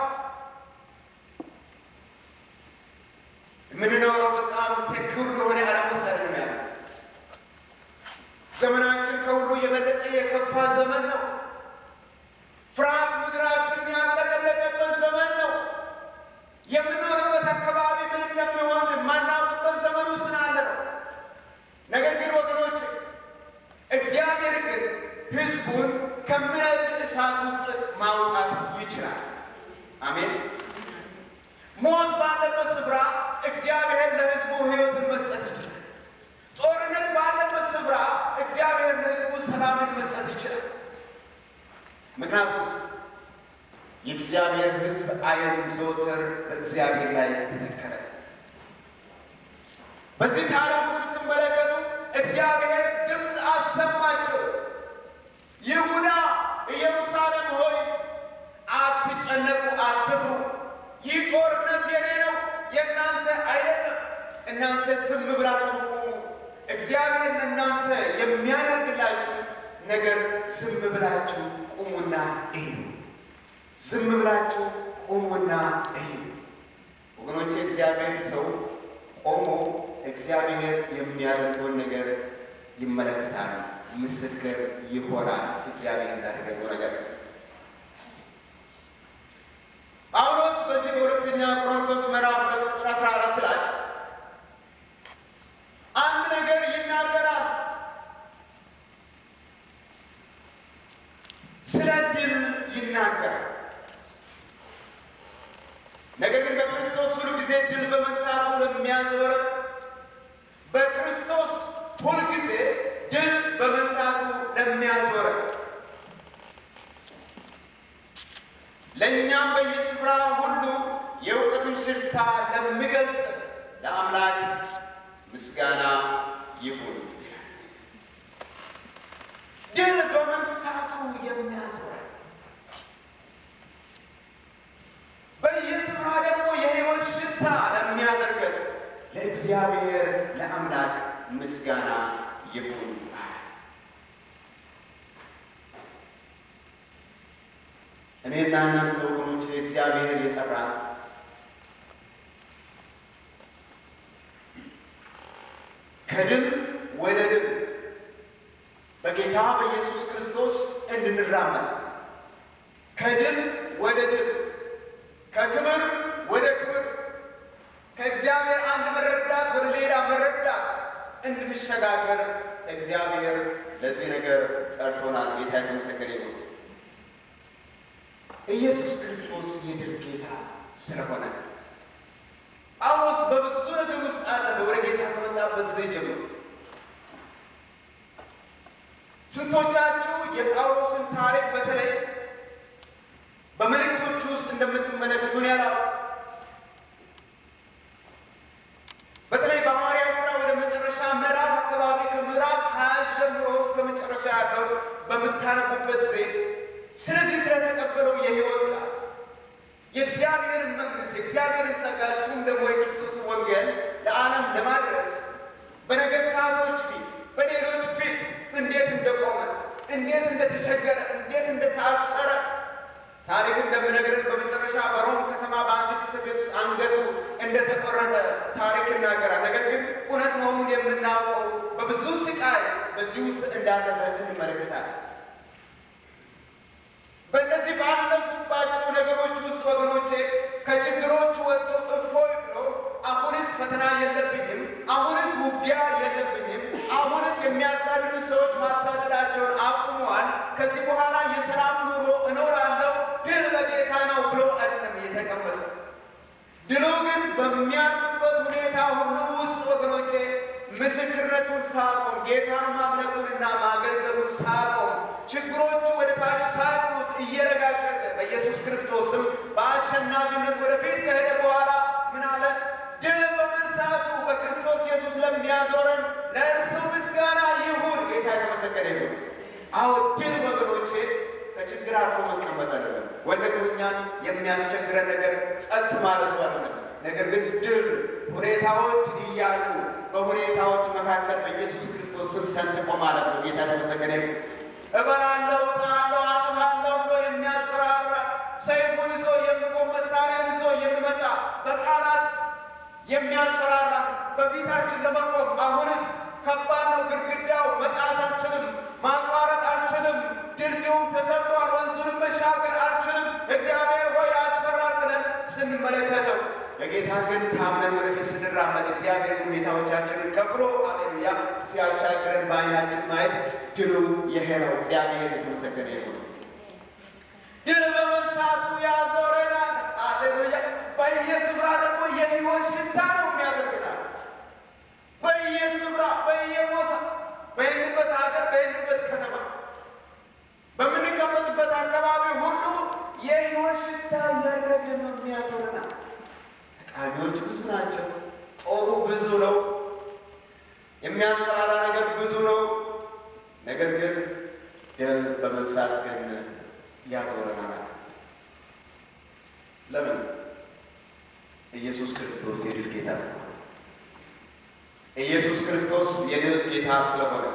A: የምንኖረው በጣም ሴኩር የሆነ ዓለም ውስጥ አይደለም ያለ። ዘመናችን ከሁሉ የበለጠ የከፋ ዘመን ነው። ፍርሃት ምድራችንን ያጠቀለቀበት ዘመን ነው። የምንኖርበት አካባቢ ምን እንደሚሆን የማናውቅበት ዘመን ውስጥ ናለ ነው። ነገር ግን ወገኖች እግዚአብሔር ግን ሕዝቡን ከሚነድ እሳት ውስጥ ማውጣት ይችላል። አሜን። ሞት ባለበት ስፍራ እግዚአብሔር ለሕዝቡ ሕይወትን መስጠት ይችላል። ጦርነት ባለበት ስፍራ እግዚአብሔር ለሕዝቡ ሰላምን መስጠት ይችላል። ምክንያቱም የእግዚአብሔር ሕዝብ ዓይን ዘወትር በእግዚአብሔር ላይ ተተከለ። በዚህ ታሪክ ውስጥ ስትመለከቱ እግዚአብሔር ድምፅ አሰማቸው። ይሁዳ ኢየሩሳሌም ሆይ አትጨነቁ፣ አትፍሩ። ይህ ጦርነት የኔ ነው፣ የእናንተ አይደለም። እናንተ ዝም ብላችሁ ቁሙ። እግዚአብሔር ለእናንተ የሚያደርግላችሁ ነገር ዝም ብላችሁ ቁሙና እዩ። ዝም ብላችሁ ቁሙና እዩ። ወገኖቼ እግዚአብሔር ሰው ቆሞ እግዚአብሔር የሚያደርገውን ነገር ይመለከታል፣ ምስክር ይሆናል። እግዚአብሔር እንዳደረገው ነገር ጳውሎስ በዚህ በሁለተኛ ቆሮንቶስ ምዕራፍ 14 ላይ አንድ ነገር ይናገራል። ስለ ድል ይናገራል። ነገር ግን በክርስቶስ ሁል ጊዜ ድል በመንሳቱ ለሚያዞረን፣ በክርስቶስ ሁል ጊዜ ድል በመንሳቱ ለሚያዞረን፣ ለእኛም በየስፍራ ሁሉ የእውቀቱን ሽታ ለሚገልጥ ለአምላክ ምስጋና ይሁን። ድል በመንሳቱ የሚያዞረን፣ በየስፍራ ደግሞ የሕይወት ሽታ ለሚያደርገን፣ ለእግዚአብሔር ለአምላክ ምስጋና ይሁን። እኔና እናንተ ወገኖች እግዚአብሔር የጠራን ከድል ወደ ድል በጌታ በኢየሱስ ክርስቶስ እንድንራመድ፣ ከድል ወደ ድል፣ ከክብር ወደ ክብር፣ ከእግዚአብሔር አንድ መረዳት ወደ ሌላ መረዳት እንድንሸጋገር እግዚአብሔር ለዚህ ነገር ጠርቶናል። ጌታ የተመሰገነ ይሁን። ኢየሱስ ክርስቶስ የድል ጌታ ስለሆነ ጳውሎስ በብዙ ነገር ውስጥ አለፈ። ወደ ጌታ ከመጣበት ጊዜ ጀምሮ ስንቶቻችሁ የጳውሎስን ታሪክ በተለይ በመልእክቶቹ ውስጥ እንደምትመለከቱን ያላው በተለይ በሐዋርያት ሥራ ወደ መጨረሻ ምዕራፍ አካባቢ ከምዕራፍ 20 ጀምሮ እስከ መጨረሻ ያለው በምታነቡበት ጊዜ ስለዚህ ስለተቀበለው የሕይወት ቃል የእግዚአብሔርን መንግሥት የእግዚአብሔርን ጸጋ እሱም ደግሞ የክርስቶስን ወንጌል ለዓለም ለማድረስ በነገሥታቶች ፊት በሌሎች ፊት እንዴት እንደቆመ፣ እንዴት እንደተቸገረ፣ እንዴት እንደታሰረ ታሪክ እንደምነግርን በመጨረሻ በሮም ከተማ በአንዲት እስር ቤት ውስጥ አንገቱ እንደተቆረጠ ታሪክ ይናገራል። ነገር ግን እውነት መሆኑን የምናውቀው በብዙ ስቃይ በዚህ ውስጥ እንዳለፈ እንመለከታለን። በእነዚህ ባለፉባቸው ነገሮች ውስጥ ወገኖቼ ከችግሮቹ ወጥቶ እፎይ ብሎ አሁንስ ፈተና የለብኝም፣ አሁንስ ውጊያ የለብኝም፣ አሁንስ የሚያሳድዱ ሰዎች ማሳደዳቸውን አቁመዋል፣ ከዚህ በኋላ የሰላም ኑሮ እኖራለሁ፣ ድል በጌታ ነው ብሎ አይደለም የተቀመጠ። ድሉ ግን በሚያልፉበት ሁኔታ ሁሉ ውስጥ ወገኖቼ ምስክርነቱን ሳቆም፣ ጌታን ማምለኩንና ማገልገሉን ሳቆም፣ ችግሮቹ ወደ ታች ሳይሉት እየረጋገጠ በኢየሱስ ክርስቶስም በአሸናፊነት ወደፊት ከሄደ በኋላ ምን አለ? ድል በመንሳቱ በክርስቶስ ኢየሱስ ለሚያዞረን ለእርሱ ምስጋና ይሁን። ጌታ የተመሰገነ ይሁን። አዎ ድል ወገኖቼ ከችግር አልፎ መቀመጥ አለበት። ወደ እኛን የሚያስቸግረን ነገር ጸጥ ማለት አይደለም። ነገር ግን ድል ሁኔታዎች እያሉ በሁኔታዎች መካከል በኢየሱስ ክርስቶስ ስም ሰንጥቆ ማለት ነው። ጌታ የተመሰገነ ይሁን። እበላለሁ፣ እጠጣለሁ፣ አጠፋለሁ ብሎ የሚያስፈራራ ሰይፉን ይዞ የሚቆም መሳሪያን ይዞ የሚመጣ በቃላት የሚያስፈራራ በፊታችን ለመቆም አሁንስ ከባድ ነው። ግድግዳው መጣስ አልችልም፣ ማቋረጥ አልችልም፣ ድልድዩም ተሰብሯል፣ ወንዙን መሻገር አልችልም፣ እግዚአብሔር ሆይ ያስፈራል ብለን ስንመለከተው ለጌታ ግን ታምነን ወደፊት ስንራመድ እግዚአብሔር ሁኔታዎቻችንን ከፍሎ ሃሌሉያ ሲያሻግረን በዓይናችን ማየት ድሉ ይሄ ነው። እግዚአብሔር የተመሰገነ ይሁን። ድል በመንሳቱ ያዞረናል። ሃሌሉያ። በየስፍራ ደግሞ የሕይወት ሽታ ነው የሚያደርገናል። በየስፍራ በየቦታ በሄድንበት ሀገር በሄድንበት ከተማ በምንቀመጥበት አካባቢ ሁሉ የሕይወት ሽታ እያደረገ ነው የሚያዞረናል። ተቃዋሚዎች ብዙ ናቸው። ጦሩ ብዙ ነው። የሚያስፈራራ ነገር ብዙ ነው። ነገር ግን ድል በመንሳት ግን ያዞረናል። ለምን? ኢየሱስ ክርስቶስ የድል ጌታ ስለሆነ። ኢየሱስ ክርስቶስ የድል ጌታ ስለሆነ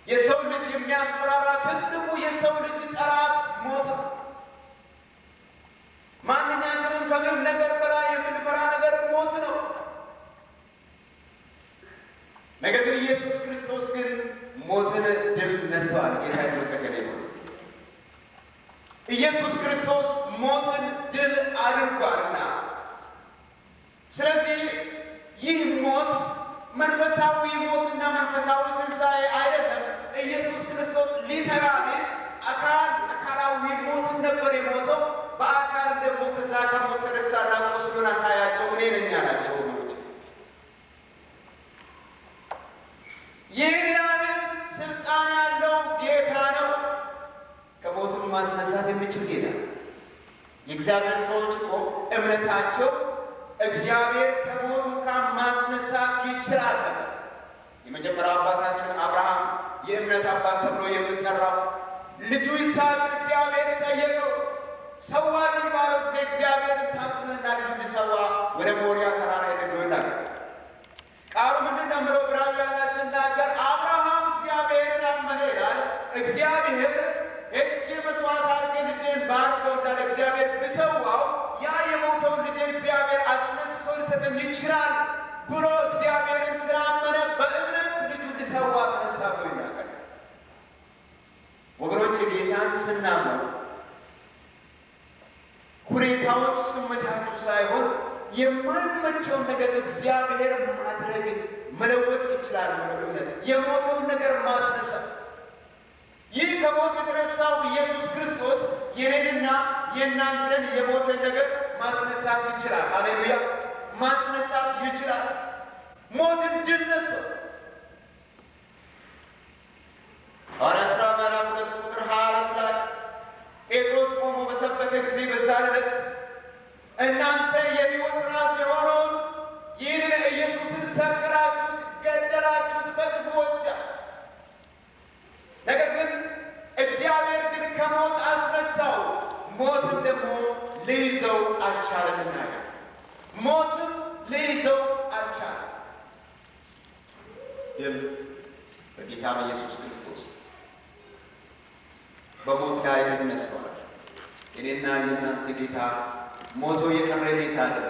A: የሰው ልጅ የሚያስፈራራ ትልቁ የሰው ልጅ ጠላት ሞት ነው። ማንኛችንም ከምንም ነገር በላይ የምንፈራ ነገር ሞት ነው። ነገር ግን ኢየሱስ ክርስቶስ ግን ሞትን ድል ነስተዋል። ጌታ የተመሰገነ ይሁን። ኢየሱስ ክርስቶስ ሞትን ድል አድርጓልና፣ ስለዚህ ይህ ሞት መንፈሳዊ ሞትና መንፈሳዊ ትንሣኤ አይደለም። ኢየሱስ ክርስቶስ ሊተራሊ አካላዊ ሞትን ነበር የሞተው። በአካል ደግሞ ከዛ ከሞት ተነሳና ቁስሉን አሳያቸው፣ እኔ ነኝ አላቸው። ይህ ያህል ስልጣን ያለው ጌታ ነው። ከሞትም ማስነሳት የሚችል ጌታ ነው። የእግዚአብሔር ሰዎች እኮ እምነታቸው እግዚአብሔር ከሞቱ ማስነሳት ይችላል። የመጀመሪያው አባታችን አብርሃም የእምነት አባት ተብሎ የሚጠራው ልጁ ይስሐቅን እግዚአብሔር ጠየቀው። ሰዋልኝ ባለው ጊዜ እግዚአብሔር ታዝዘና ልጁ እንዲሰዋ ወደ ሞሪያ ተራራ ሄዶ ይናገራል። ቃሉ ምንድን ነው የምለው? ዕብራውያን ላይ ሲናገር አብርሃም እግዚአብሔርን አመነ ይላል። እግዚአብሔር እጅ መስዋዕት አድርጌ ልጄን ባርከው እንዳለ እግዚአብሔር ብሰዋው ያ የሞተውን ልጄን እግዚአብሔር አስነስቶ ሊሰጠኝ ይችላል ብሎ እግዚአብሔርን ስላመነ በእምነት ልጁ ሊሰዋ ተነሳ ብሎ ይናገራል። ወገኖች ጌታን ስናምነው ሁኔታዎች ሲመቻቹ ሳይሆን የማይመቸውን ነገር እግዚአብሔር ማድረግ መለወጥ ይችላል። እምነት የሞተውን ነገር ማስነሳት። ይህ ከሞት የተነሳው ኢየሱስ ክርስቶስ የኔንና የእናንተን የሞተን ነገር ማስነሳት ይችላል። ሃሌሉያ! ማስነሳት ይችላል። ሞትን ድል ነሳው። ሐዋርያት ሥራ ምዕራፍ 2 ቁጥር 24 ላይ ጴጥሮስ ቆሞ በሰበከ ጊዜ በዛን ዕለት እናንተ የሕይወት ራስ የሆነውን ይህንን ኢየሱስን ሰቅላችሁት ገደላችሁት በክፉዎች፣ ነገር ግን እግዚአብሔር ግን ከሞት አስነሳው፣ ሞትም ደግሞ ሊይዘው አልቻለም። ሞትም ሊይዘው አልቻለም። ድል በጌታ በኢየሱስ ክርስቶስ በሞት ላይ ድል ነስቷል። እኔና የእናንተ ጌታ ሞቶ የቀረ ጌታ አለ።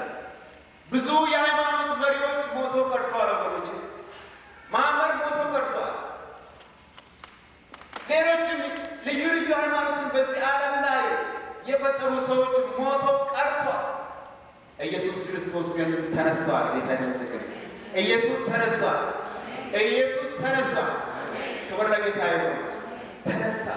A: ብዙ የሃይማኖት መሪዎች ሞቶ ቀርተዋል። ወገኖች ማመር ሞቶ ቀርተዋል። ሌሎችም ልዩ ልዩ ሃይማኖትን በዚህ ዓለም ላይ የፈጠሩ ሰዎች ሞቶ ቀርተዋል። ኢየሱስ ክርስቶስ ግን ተነስቷል። ጌታ ይመስገን። ኢየሱስ ተነስቷል። ኢየሱስ ተነስቷል። ክብር ለጌታ ይሁን። ተነሳ።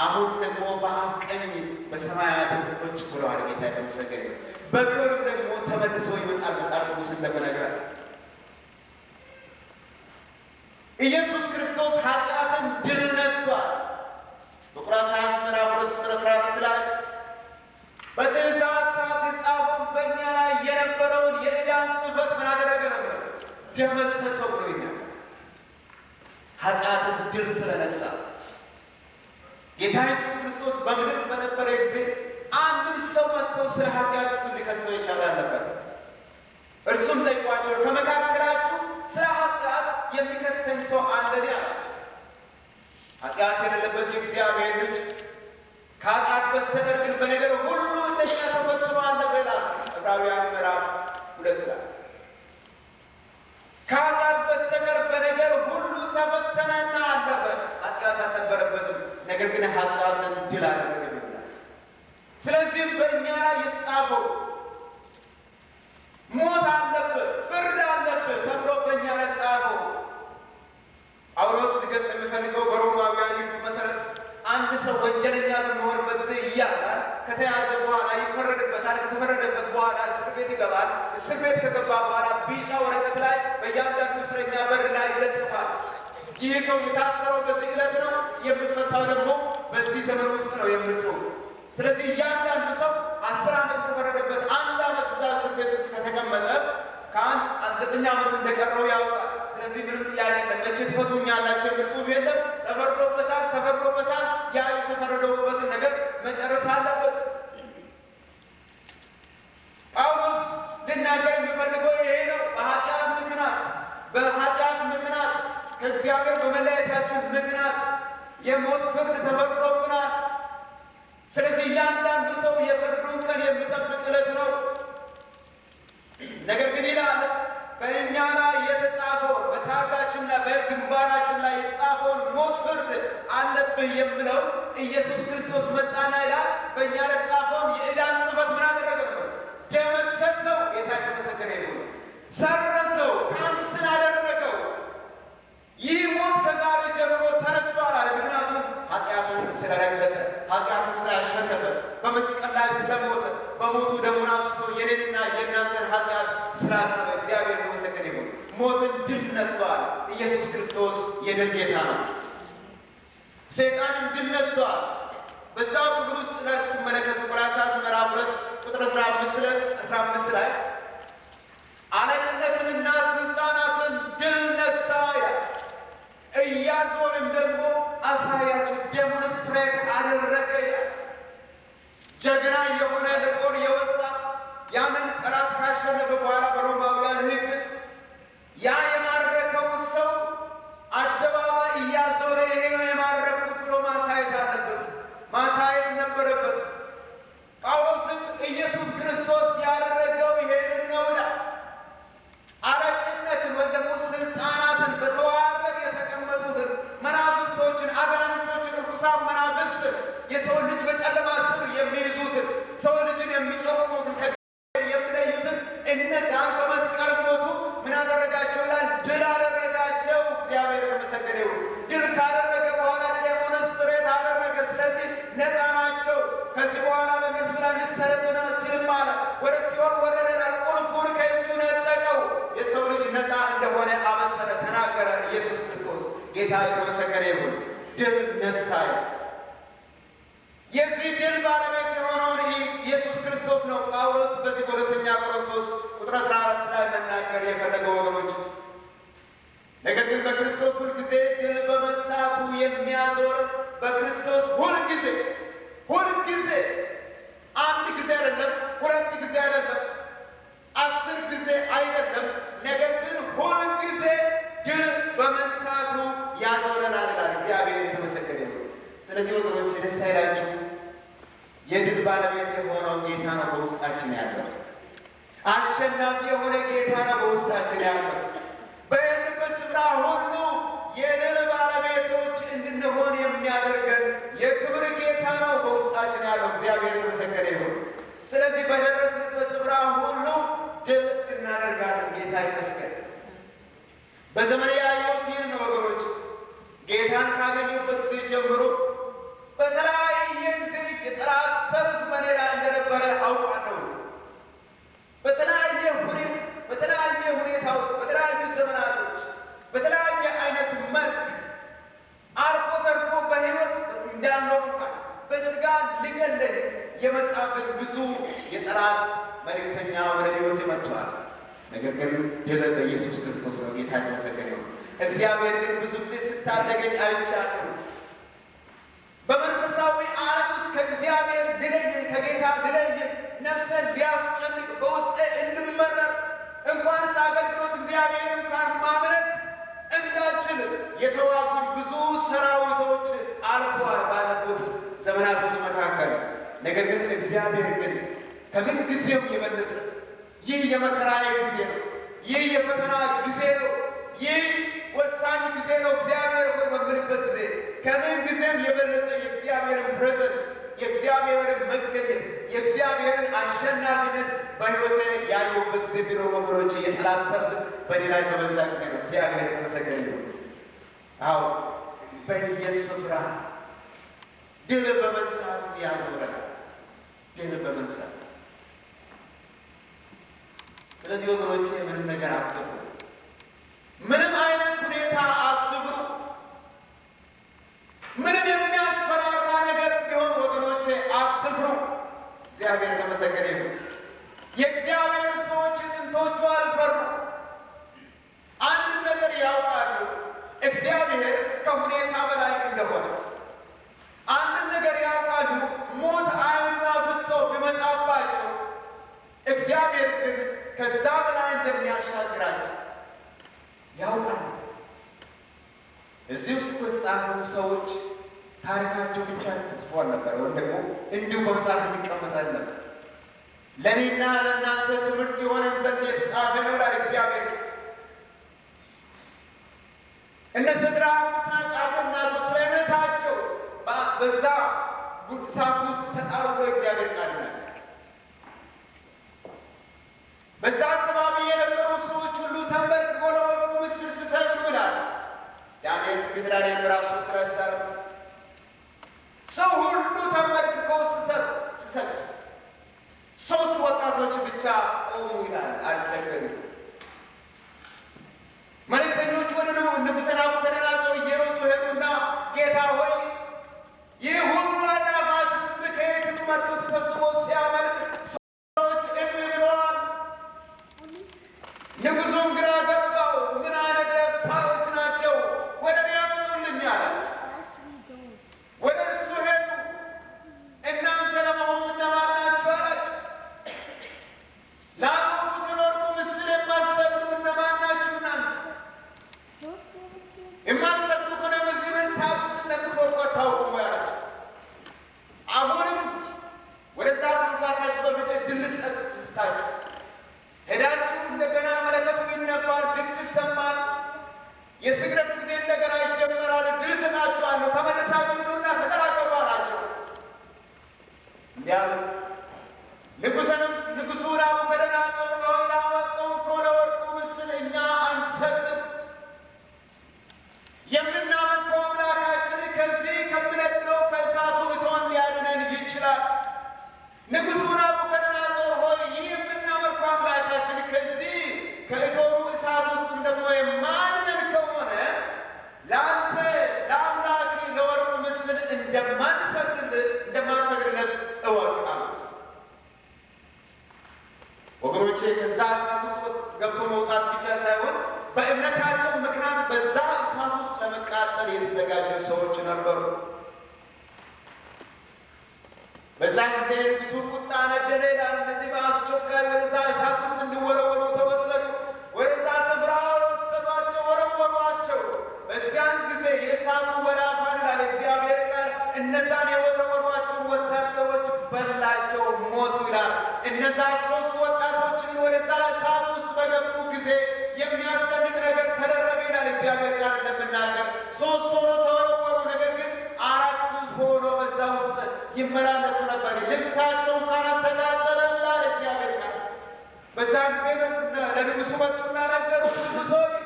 A: አሁን ደግሞ በአብ ቀኝ በሰማያት ቁጭ ብለዋል። ጌታ የተመሰገነ ይሁን። በክብር ደግሞ ተመልሶ ይመጣል። መጽሐፍ ቅዱስ እንደሚነግረን ኢየሱስ ክርስቶስ ኃጢአትን ድል ነስቷል። በቆላስይስ ምዕራፍ 2 ቁጥር 14 ላይ በትእዛዝ ሰዓት የጻፈውን በእኛ ላይ የነበረውን የዕዳን ጽሕፈት ምን አደረገ ነበር? ደመሰሰው ብሎ ይናገራል። ኃጢአትን ድል ስለነሳ ጌታ ኢየሱስ ክርስቶስ በምድር በነበረ ጊዜ አንድም ሰው መጥቶ ስለ ኃጢአት እሱን ሊከሰው የቻለ ነበር። እርሱም ጠይቋቸው ከመካከላችሁ ስለ ኃጢአት የሚከሰኝ ሰው አለን አላቸው። ኃጢአት የሌለበት የእግዚአብሔር ልጅ ከኃጢአት በስተቀር ግን በነገር ሁሉ እንደኛ ተፈትኖ አለፈ ይላል ዕብራውያን ምዕራፍ 2 ላይ። ከኃጢአት በስተቀር በነገር ሁሉ ተፈተነና አለፈ። ኃጢአት አልነበረበትም፣ ነገር ግን ኃጢአትን ድል አደረገ ይላል። ስለዚህም በእኛ ላይ የተጻፈው ሞት አለብህ፣ ፍርድ አለብህ ተብሎ በእኛ ላይ ጻፈው። ጳውሎስ ሊገልጽ የሚፈልገው በሮማውያን ሕግ መሰረት አንድ ሰው ወንጀለኛ በሚሆንበት ጊዜ እያለ ከተያዘ በኋላ ይፈረድበታል። ከተፈረደበት በኋላ እስር ቤት ይገባል። እስር ቤት ከገባ በኋላ ቢጫ ወረቀት ላይ በእያንዳንዱ እስረኛ በር ላይ ይለጥፋል። ይህ ሰው የታሰረው በዚህ ዕለት ነው፣ የሚፈታው ደግሞ በዚህ ዘመን ውስጥ ነው የሚል ሰው። ስለዚህ እያንዳንዱ ሰው 10 ዓመት ከፈረደበት 1 ዓመት እዛ እስር ቤት ውስጥ ከተቀመጠ ከ9 ዓመት እንደቀረው ያውቃል። ስለዚህ ምንም ጥያቄ የለም። መቼ ትፈቱኛላችሁ የሚል ጽሑፍ የለም። ተፈርዶበታል። ያ የተፈረደበትን ነገር መጨረስ አለበት። ጳውሎስ ልናገር የሚፈልገው ይሄ ነው። በኃጢአት ምክንያት ከእግዚአብሔር በመለየታችን ምክንያት የሞት ፍርድ ተፈርዶብናል። ስለዚህ እያንዳንዱ ሰው የፍርዱን ቀን የሚጠብቅ ዕለት ነው። ነገር ግን ይላል በእኛ ላይ የተጻፈውን በታርጋችንና በግንባራችን ላይ የተጻፈውን ሞት ፍርድ አለብህ የሚለው ኢየሱስ ክርስቶስ መጣና ይላል በእኛ ላይ የተጻፈውን የዕዳን ጽሕፈት ምን አደረገ? ደመሰሰው። ጌታ የተመሰገነ ይሁን። ሰረዘው፣ ካንስል አደረገው። ይህ ሞት ከዛሬ ጀምሮ ተነስቷል አለ። ምክንያቱም ኃጢአቱን ስለረገጠ፣ ኃጢአቱን ስላሸነፈ፣ በመስቀል ላይ ስለሞተ፣ በሞቱ ደሙን አፍስሶ የኔንና የእናንተን ኃጢአት ስላጠበ እግዚአብሔር የተመሰገነ ይሁን። ሞትን ድል ነስቷል። ኢየሱስ ክርስቶስ የድል ጌታ ነው። ሰይጣንን ድል ነስቷል። በዛው ክፍል ውስጥ ላይ ስትመለከቱ ቆላስይስ ምዕራፍ 2 ቁጥር 15 ላይ አለቅነትንና ስልጣናትን ድል ነሳ ይላል። እያዞርም ደግሞ አሳያቸው፣ ዴሞንስትሬት አደረገ ይላል። ጀግና የሆነ ለጦር የወጣ ያንን ጠላት ካሸነፈ በኋላ እነዛን በመስቀል ሞቱ ምን አደረጋቸው ይላል? ድል አደረጋቸው። እግዚአብሔር የተመሰገነ ይሁን። ድል ካደረገ በኋላ ዲያቆኖስ ጥሬት አደረገ። ስለዚህ ነፃ ናቸው። ከዚህ በኋላ ለእነሱ ሊሰለጥን አይችልም አለ። ወደ ሲኦል ወረደ። ቁልፉን ከእጁ ነጠቀው። የሰው ልጅ ነፃ እንደሆነ አበሰረ፣ ተናገረ። ኢየሱስ ክርስቶስ ጌታ የተመሰገነ ይሁን። ድል ነሳይ። የዚህ ድል ባለቤት የሆነውን ኢየሱስ ክርስቶስ ነው ጳውሎስ በዚህ በሁለተኛ ቆሮንቶስ ቁጥር 14 ላይ መናገር የፈለገው ወገኖች። ነገር ግን በክርስቶስ ሁልጊዜ ድል በመንሳቱ የሚያዞር በክርስቶስ ሁልጊዜ አንድ ጊዜ አይደለም፣ ሁለት ጊዜ አይደለም፣ 10 ጊዜ አይደለም፣ ነገር ግን ሁልጊዜ ድል በመንሳቱ ያዞረናል ይላል። እግዚአብሔር የተመሰገነ ይሁን። ስለዚህ ወገኖች ደስ አይላችሁ? የድል ባለቤት የሆነው ጌታ ነው በውስጣችን ያለው። አሸናፊ የሆነ ጌታ ነው በውስጣችን ያለው። በሄድንበት ስፍራ ሁሉ የድል ባለቤቶች እንድንሆን የሚያደርገን የክብር ጌታ ነው በውስጣችን ያለው። እግዚአብሔር የተመሰገነ ይሁን። ስለዚህ በደረስንበት ስፍራ ሁሉ ድል እናደርጋለን። ጌታ ይመስገን። በዘመኔ ያየሁት ይህን ነው ወገኖች። ጌታን ካገኘሁበት ጊዜ ጀምሮ በተለያየ ጊዜ የጠላት ሰልፍ በኔ ላይ እንደነበረ አውቃለሁ። በተለያየ ሁኔታ ውስጥ በተለያዩ ዘመናቶች በተለያየ አይነት መልክ አልፎ ተርፎ በሕይወት እንዳለው እንኳን በስጋ ሊገለል የመጣበት ብዙ የጠላት መልእክተኛ ወደ ሕይወት መጥቷል። ነገር ግን ድል በኢየሱስ ክርስቶስ ነው። ጌታ የተመሰገነ ይሁን። እግዚአብሔር ግን ብዙ ጊዜ ስታደገኝ አይቻለሁ። በመንፈሳዊ ዓለም ውስጥ ከእግዚአብሔር ድለኝ፣ ከጌታ ድለኝ፣ ነፍሰን ሊያስጨንቅ በውስጤ እንድመረር እንኳን ሳገልግሎት እግዚአብሔር እንኳን ማምለክ እንዳልችል የተዋጉኝ ብዙ ሰራዊቶች አልፈዋል ባለፉት ዘመናቶች መካከል። ነገር ግን እግዚአብሔር ግን ከምን ጊዜው የበለጠ ይህ የመከራዬ ጊዜ ነው፣ ይህ የፈተና ጊዜ ነው፣ ይህ ወሳኝ ጊዜ ነው እግዚአብሔር ሆይ በምልበት ጊዜ ከምን ጊዜም የበለጠ የእግዚአብሔርን ፕሬዘንስ፣ የእግዚአብሔርን መገኘት፣ የእግዚአብሔርን አሸናፊነት በሕይወቴ ያየሁበት ጊዜ ቢኖር ወገኖች የጠላት ሰልፍ በእኔ ላይ በበዛ ጊዜ ነው። እግዚአብሔር የተመሰገነ ይሁን። አዎ በየስፍራ ድል በመንሳት ያዞረናል። ድል በመንሳት ስለዚህ ወገኖቼ ምንም ነገር አትፍሩ፣ ምንም አይነት ሁኔታ አትፍሩ። ምንም የሚያስፈራራ ነገር ቢሆን ወገኖቼ አትፍሩ። እግዚአብሔር የተመሰገነ ይሁን። የእግዚአብሔር ሰዎች ጥንቶቹ አልፈሩ። አንድ ነገር ያውቃሉ፣ እግዚአብሔር ከሁኔታ በላይ እንደሆነ። አንድ ነገር ያውቃሉ፣ ሞት ዓይኑን አፍጥጦ ቢመጣባቸው እግዚአብሔር ግን ከዛ በላይ እንደሚያሻግራቸው ያውቃሉ። እዚህ ውስጥ የተጻፉ ሰዎች ታሪካቸው ብቻ ተጽፎ ነበር፣ ወይም ደግሞ እንዲሁ በመጽሐፍ የሚቀመጥ ነበር። ለእኔና ለእናንተ ትምህርት የሆነን ዘንድ የተጻፈ ነው ይላል እግዚአብሔር። እነ ሲድራቅ ሚሳቅ አብደናጎ ስለ እምነታቸው በዛ እሳት ውስጥ ተጣሉ ብሎ እግዚአብሔር ቃል ይላል። በዛ አካባቢ የነበሩ ሰዎች ሁሉ ተንበርክከው ለወርቁ ምስል ሲሰግዱ ይላል ዳንኤል ትንቢተ ዳንኤል ምዕራፍ 3 ላይ ስታነቡ ሰው ሁሉ ተንበርክከው ሲሰግዱ 3 ወጣቶች ብቻ ቆሙ ይላል፣ አልሰገዱም። መልእክተኞች ወደ ንጉሠ ናቡከደነፆር እየሮጡ ሄዱና ጌታ ሆይ ይህ ሁሉ አላፋት ሕዝብ ከየት መጡ ተሰብስቦ ሲያመልክ ሰዎች እምቢ ብለዋል። ንጉሡም ግራ ገባው። ምን አይነት ደፋሮች ናቸው? ወደ እኔ አምጡልኝ አለ። ወደ እርሱ ሄዱ። እናንተ ለመሆኑ እነማን ናችሁ አላቸው። ላቆሙት ለወርቁ ምስል የማትሰግዱ እነማን ናችሁ? እናንተ የማትሰግዱ ከሆነ በዚህ በእሳት ውስጥ እንደምትወድቁ አታውቁም አላቸው። አሁንም ወደዛ መግባታችሁ በፊት እድል ልስጣችሁ። ሄዳችሁ እንደገና መለከቱን ነበሩ። በዛን ጊዜ ብዙ ቁጣ ነደደ ይላል። እነዚህ በአስቸኳይ ወደዛ እሳት ውስጥ እንዲወረወሩ ተወሰዱ። ወደዛ ስፍራ ወሰዷቸው፣ ወረወሯቸው። በዚያን ጊዜ የእሳቱ ወላፋን ይላል እግዚአብሔር ቃል እነዛን የወረወሯቸውን ወታደሮች በላቸው፣ ሞቱ ይላል። እነዛ 3 ወጣቶችን ወደዛ እሳት ውስጥ በገቡ ጊዜ የሚያስደንቅ ነገር ተደረገ ይላል እግዚአብሔር ቃል እንደምናገር 3 ሆኖ ተወረወሩ። ነገር ግን 4 ሆኖ በዛ ውስጥ ይመላለሱ ነበር። ልብሳቸው እንኳን አልተቃጠለ ይላል እግዚአብሔር ቃል። በዛ ጊዜ ለንጉሡ መጡና ነገሩ። ንጉሡ 3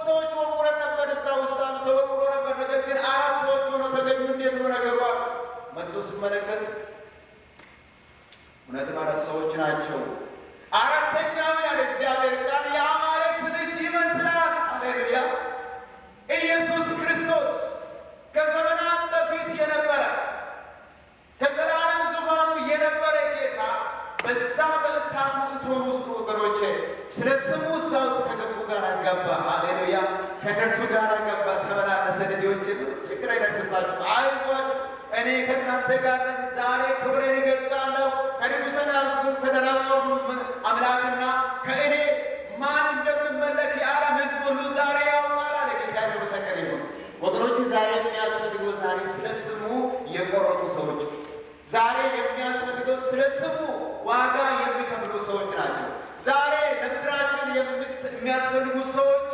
A: ሰዎች ወርውረን ነበር፣ እዛ ውስጥ ተወርውሮ ነበር። ነገር ግን 4 ሰዎች ሆኖ ተገኙ። እንዴት ነው ነገሩ? መጥቶ ሲመለከት እውነትም 4 ሰዎች ናቸው። 4ተኛው ያለ እግዚአብሔር ቃል የአማልክት ልጅ ይመስላል። ሃሌሉያ! ኢየሱስ ክርስቶስ ከዘመናት በፊት የነበረ ከዘላለም ዙፋኑ የነበረ ጌታ በዛ በእሳቱ እቶን ውስጥ ወገኖቼ ስለ ስሙ እዛ ውስጥ ከገቡ ጋር ገባ። ሃሌሉያ! ከእነርሱ ጋር ገባ፣ ተመላለሰ። ልጆች ችግር አይደርስባችሁ፣ አይዟችሁ፣ እኔ ከእናንተ ጋር ነኝ። ዛሬ ክብሬን እገልጻለሁ። ከንጉሠ ነገሥት ከናቡከደነፆር አምላክና ከእኔ ማን እንደሚመለክ የዓለም ሕዝብ ሁሉ ዛሬ ያውቃል አለ ጌታ። የተመሰገነ ይሁን። ወገኖች ዛሬ የሚያስፈልገው ዛሬ ስለ ስሙ የቆረጡ ሰዎች፣ ዛሬ የሚያስፈልገው ስለ ስሙ ዋጋ የሚከፍሉ ሰዎች ናቸው። ዛሬ ለምድራችን የሚያስፈልጉ ሰዎች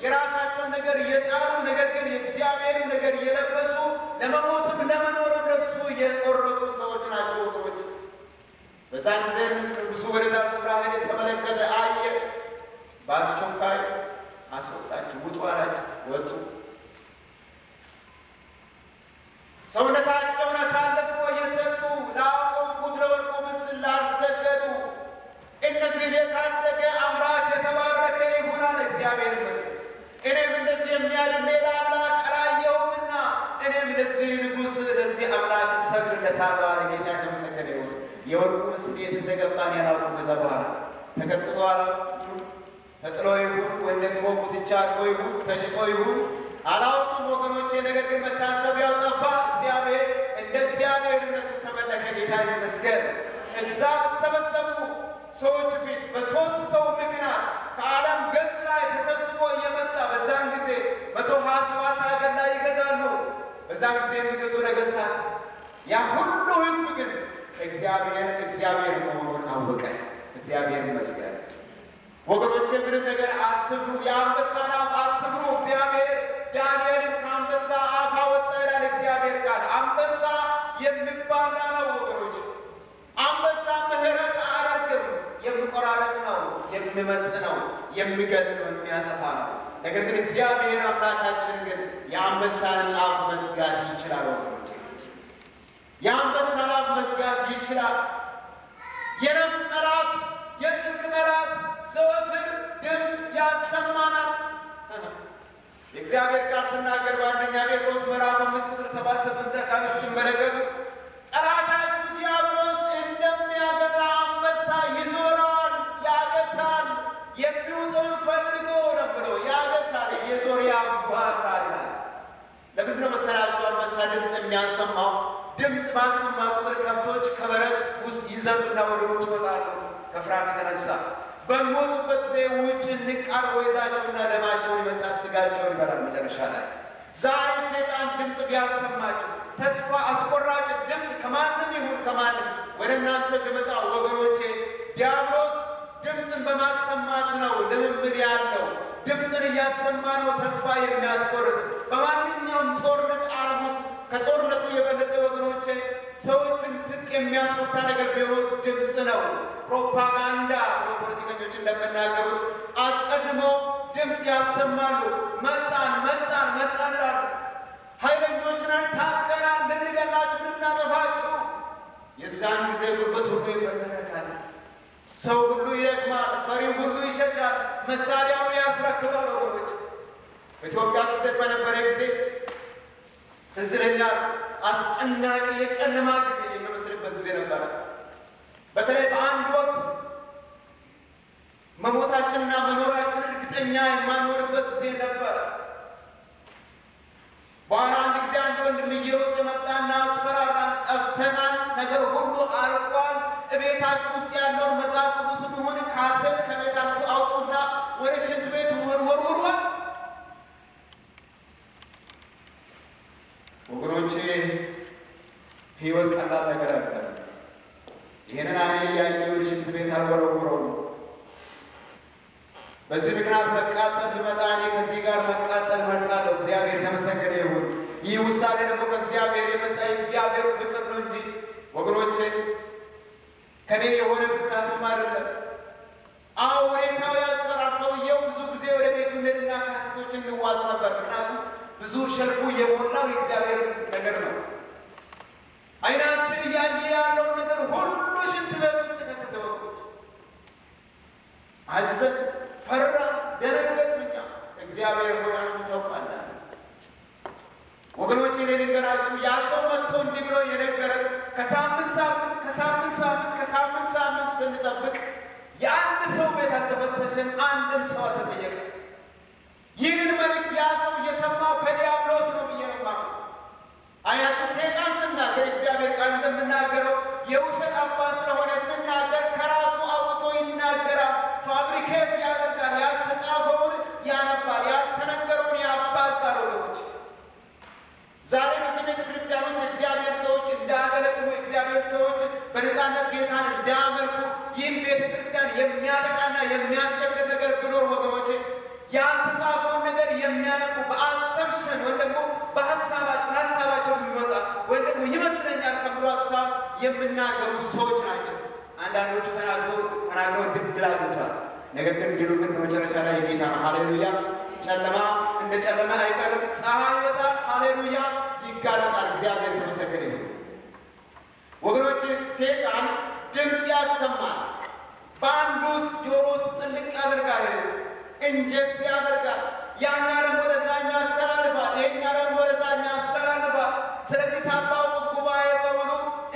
A: የራሳቸውን ነገር እየጣሉ ነገር ግን የእግዚአብሔርን ነገር እየለበሱ ለመሞትም ለመኖር እነሱ የቆረጡ ሰዎች ናቸው ወገኖች። በዛን ጊዜ ንጉሡ ወደዛ ስፍራ ሄደ፣ ተመለከተ፣ አየ። በአስቸኳይ አስወጣቸው፣ ውጡ አላቸው። ወጡ። ሰውነታቸውን አሳልፈው እየሰጡ ላቆምኩት ለወርቁ ምስል ላልሰገዱ እነዚህን የታደገ አምላክ የተባረከ ይሁን አለ እግዚአብሔር ይመስገን። እኔም እንደዚህ የሚያድን ሌላ አምላክ አላየሁምና እኔም ለዚህ ንጉሥ ለዚህ አምላክ እሰግድለታለሁ አለ ጌታ። የተመሰገነ ይሁን። የወርቁ ምስል የት እንደገባን ያላውቅም። ከዛ በኋላ ተቀጥቅጦ አላውቅም፣ ተጥሎ ይሁን ወይም ደግሞ ጉትቻ አድርጎ ይሁን ተሽጦ ይሁን አላውቅም ወገኖቼ። ነገር ግን መታሰቢያው ጠፋ። እግዚአብሔር እንደ እግዚአብሔርነቱ ተመለከ። ጌታ ይመስገን። እዛ በተሰበሰቡ ሰዎች ፊት በ3 ሰው ምክንያት ከዓለም ገጽ ላይ ተሰብስቦ እየመጣ በዛን ጊዜ 127 ሀገር ላይ ይገዛሉ። በዛን ጊዜ የሚገዙ ነገሥታት ያ ሁሉ ሕዝብ ግን እግዚአብሔር መሆኑን አወቀ። እግዚአብሔር ይመስገን ወገኖቼ። ምንም ነገር አትፍሩ፣ የአንበሳን አፍ አትፍሩ። እግዚአብሔር ዳንኤልን ከአንበሳ አፍ አወጣ ይላል እግዚአብሔር ቃል። አንበሳ የሚባላ ነው ወገኖች። አንበሳ ምሕረት አያደርግም። የሚቆራረጥ ነው፣ የሚመጥ ነው፣ የሚገል ነው፣ የሚያጠፋ ነው። ነገር ግን እግዚአብሔር አምላካችን ግን የአንበሳን አፍ መዝጋት ይችላል ወገኖች። የአንበሳን አፍ መዝጋት ይችላል። የነፍስ ጠላት፣ የጽድቅ ጠላት ዘወትር ድምፅ ያሰማናል። የእግዚአብሔር ቃል ስናገር በአንደኛ ጴጥሮስ ምዕራፍ 5 ቁጥር 7-8 አካባቢ ስትመለከቱ ጠላታችሁ ዲያብሎስ እንደሚያገሳ አንበሳ ይዞራል፣ ያገሳል፣ የሚውጠውን ፈልጎ ነው ብሎ ያገሳል፣ እየዞረ ያባራል። ለምንድን ነው መሰላችሁ አንበሳ ድምፅ የሚያሰማው? ድምፅ ባሰማ ቁጥር ከብቶች ከበረት ውስጥ ይዘሉና ወደ ውጭ ይወጣሉ ከፍርሃት የተነሳ። በሚወጡበት ጊዜ ውጭ ንቃር ወይዛቸውና ደማቸውን ይመጣል፣ ስጋቸውን ይበላል መጨረሻ ላይ። ዛሬ ሰይጣን ድምፅ ቢያሰማችሁ ተስፋ አስቆራጭ ድምፅ ከማንም ይሁን ከማንም ወደ እናንተ ቢመጣ ወገኖቼ ዲያብሎስ ድምፅን በማሰማት ነው ልምምድ ያለው። ድምፅን እያሰማ ነው ተስፋ የሚያስቆርጥ። በማንኛውም ጦርነት ዓለም ውስጥ ከጦርነቱ የበለጠ ወገኖቼ ሰዎችን ትጥቅ የሚያስፈታ ነገር ቢሆን ድምፅ ነው። ፕሮፓጋንዳ ፖለቲከኞች እንደምናገሩት አስቀድሞ ድምፅ ያሰማሉ። መጣን ይላሉ። ኃይለኞች ነን፣ ታጥቀናል፣ ልንገላችሁ፣ ልናጠፋችሁ። የዛን ጊዜ ጉልበት ሁሉ ይበተናል፣ ሰው ሁሉ ይደክማል፣ ፈሪው ሁሉ ይሸሻል፣ መሳሪያውን ያስረክባል። ወገኖች ኢትዮጵያ ስደት በነበረ ጊዜ ትዝ ይለኛል። አስጨናቂ የጨለማ ጊዜ የሚመስልበት ጊዜ ነበረ። በተለይ በአንድ ወቅት መሞታችንና መኖራችን እርግጠኛ የማንሆንበት ጊዜ ነበረ። በኋላ አንድ ጊዜ አንድ ወንድም እየሮጠ መጣና አስፈራራን። ጠፍተናል፣ ነገር ሁሉ አልቋል። እቤታችሁ ውስጥ ያለውን መጽሐፍ ቅዱስም ሆነ ካሴት ከቤታችሁ አውጡና ወደ ሽንት ቤት ወርውሯል። ወገኖቼ ሕይወት ቀላል ነገር አይደለም። ይህንን እኔ እያየሁ ወደ ሽንት ቤት አልወረውረውም። በዚህ ምክንያት መቃጠል ቢመጣ እኔ ከዚህ ጋር መቃጠል መርጣለሁ። እግዚአብሔር የተመሰገነ ይሁን። ይህ ውሳኔ ደግሞ ከእግዚአብሔር የመጣ የእግዚአብሔር ፍቅር ነው እንጂ ወገኖቼ ከኔ የሆነ ብርታትም አይደለም። አዎ ሁኔታው ያስፈራል። ሰውየው ብዙ ጊዜ ወደ ቤቱ እንሄድና ካሴቶችን እንዋስ ነበር። ምክንያቱም ብዙ ሸልፉ የሞላው የእግዚአብሔር ነገር ነው። አይናችን እያየ ያለው ነገር ሁሉ ሽንት ቤት ውስጥ ከተተወቁት አዘን፣ ፈራ፣ ደነገጥኛ። እግዚአብሔር ሆይ አንተ ታውቃለህ። ወገኖቼ እኔ ልንገራችሁ፣ ያ ሰው መጥቶ እንዲህ ብሎ የነገረን ከሳምንት ሳምንት ስንጠብቅ የአንድ ሰው ቤት አልተፈተሸም፣ አንድም ሰው አልተጠየቀም። ይህንን መልእክት ያ ሰው እየሰማው ከዲያብሎስ ነው ብዬ ነው የማምነው። አያችሁ፣ ሰይጣን ስናገር እግዚአብሔር ቃል እንደምናገረው የውሸት አባት ስለሆነ ስናገር ከራሱ አውጥቶ ይናገራል። ፋብሪኬት ያደርጋል። ያልተጻፈውን ያነባል፣ ያልተነገረውን ያባዛል። ወገኖች ዛሬ በዚህ ቤተ ክርስቲያን ውስጥ እግዚአብሔር ሰዎች እንዳገለግሉ፣ እግዚአብሔር ሰዎች በነፃነት ጌታን እንዳመልኩ ይህም ቤተ ክርስቲያን የሚያጠቃና የሚያስቸግር ነገር ብኖር ወገኖቼ ያልተጻፈውን ነገር የሚያነቡ በአሰብሽን ወይም ደግሞ በሀሳባቸው የሚወጣ ወይም ደግሞ ይመስለኛል ከብሎ ሀሳብ የሚናገሩ ሰዎች ናቸው። አንዳንዶቹ ተናግረው ድል አግኝቷል። ነገር ግን ድሉ ግን በመጨረሻ ላይ የጌታ ነው። ሃሌሉያ! ጨለማ እንደ ጨለማ አይቀርም፣ ፀሐይ ይወጣል። ሃሌሉያ! ይጋለጣል። እግዚአብሔር የተመሰገነ ይሁን። ወገኖች ሰይጣን ድምፅ ያሰማል። በአንዱ ውስጥ ጆሮ ውስጥ ጥልቅ ያደርጋል፣ እንጀት ያደርጋል። ያኛ ደግሞ ወደዛኛ ያስተላልፋል፣ ይሄኛ ደግሞ ወደዛኛ ያስተላልፋል። ስለዚህ ሳታውቁት ጉባኤ በሙሉ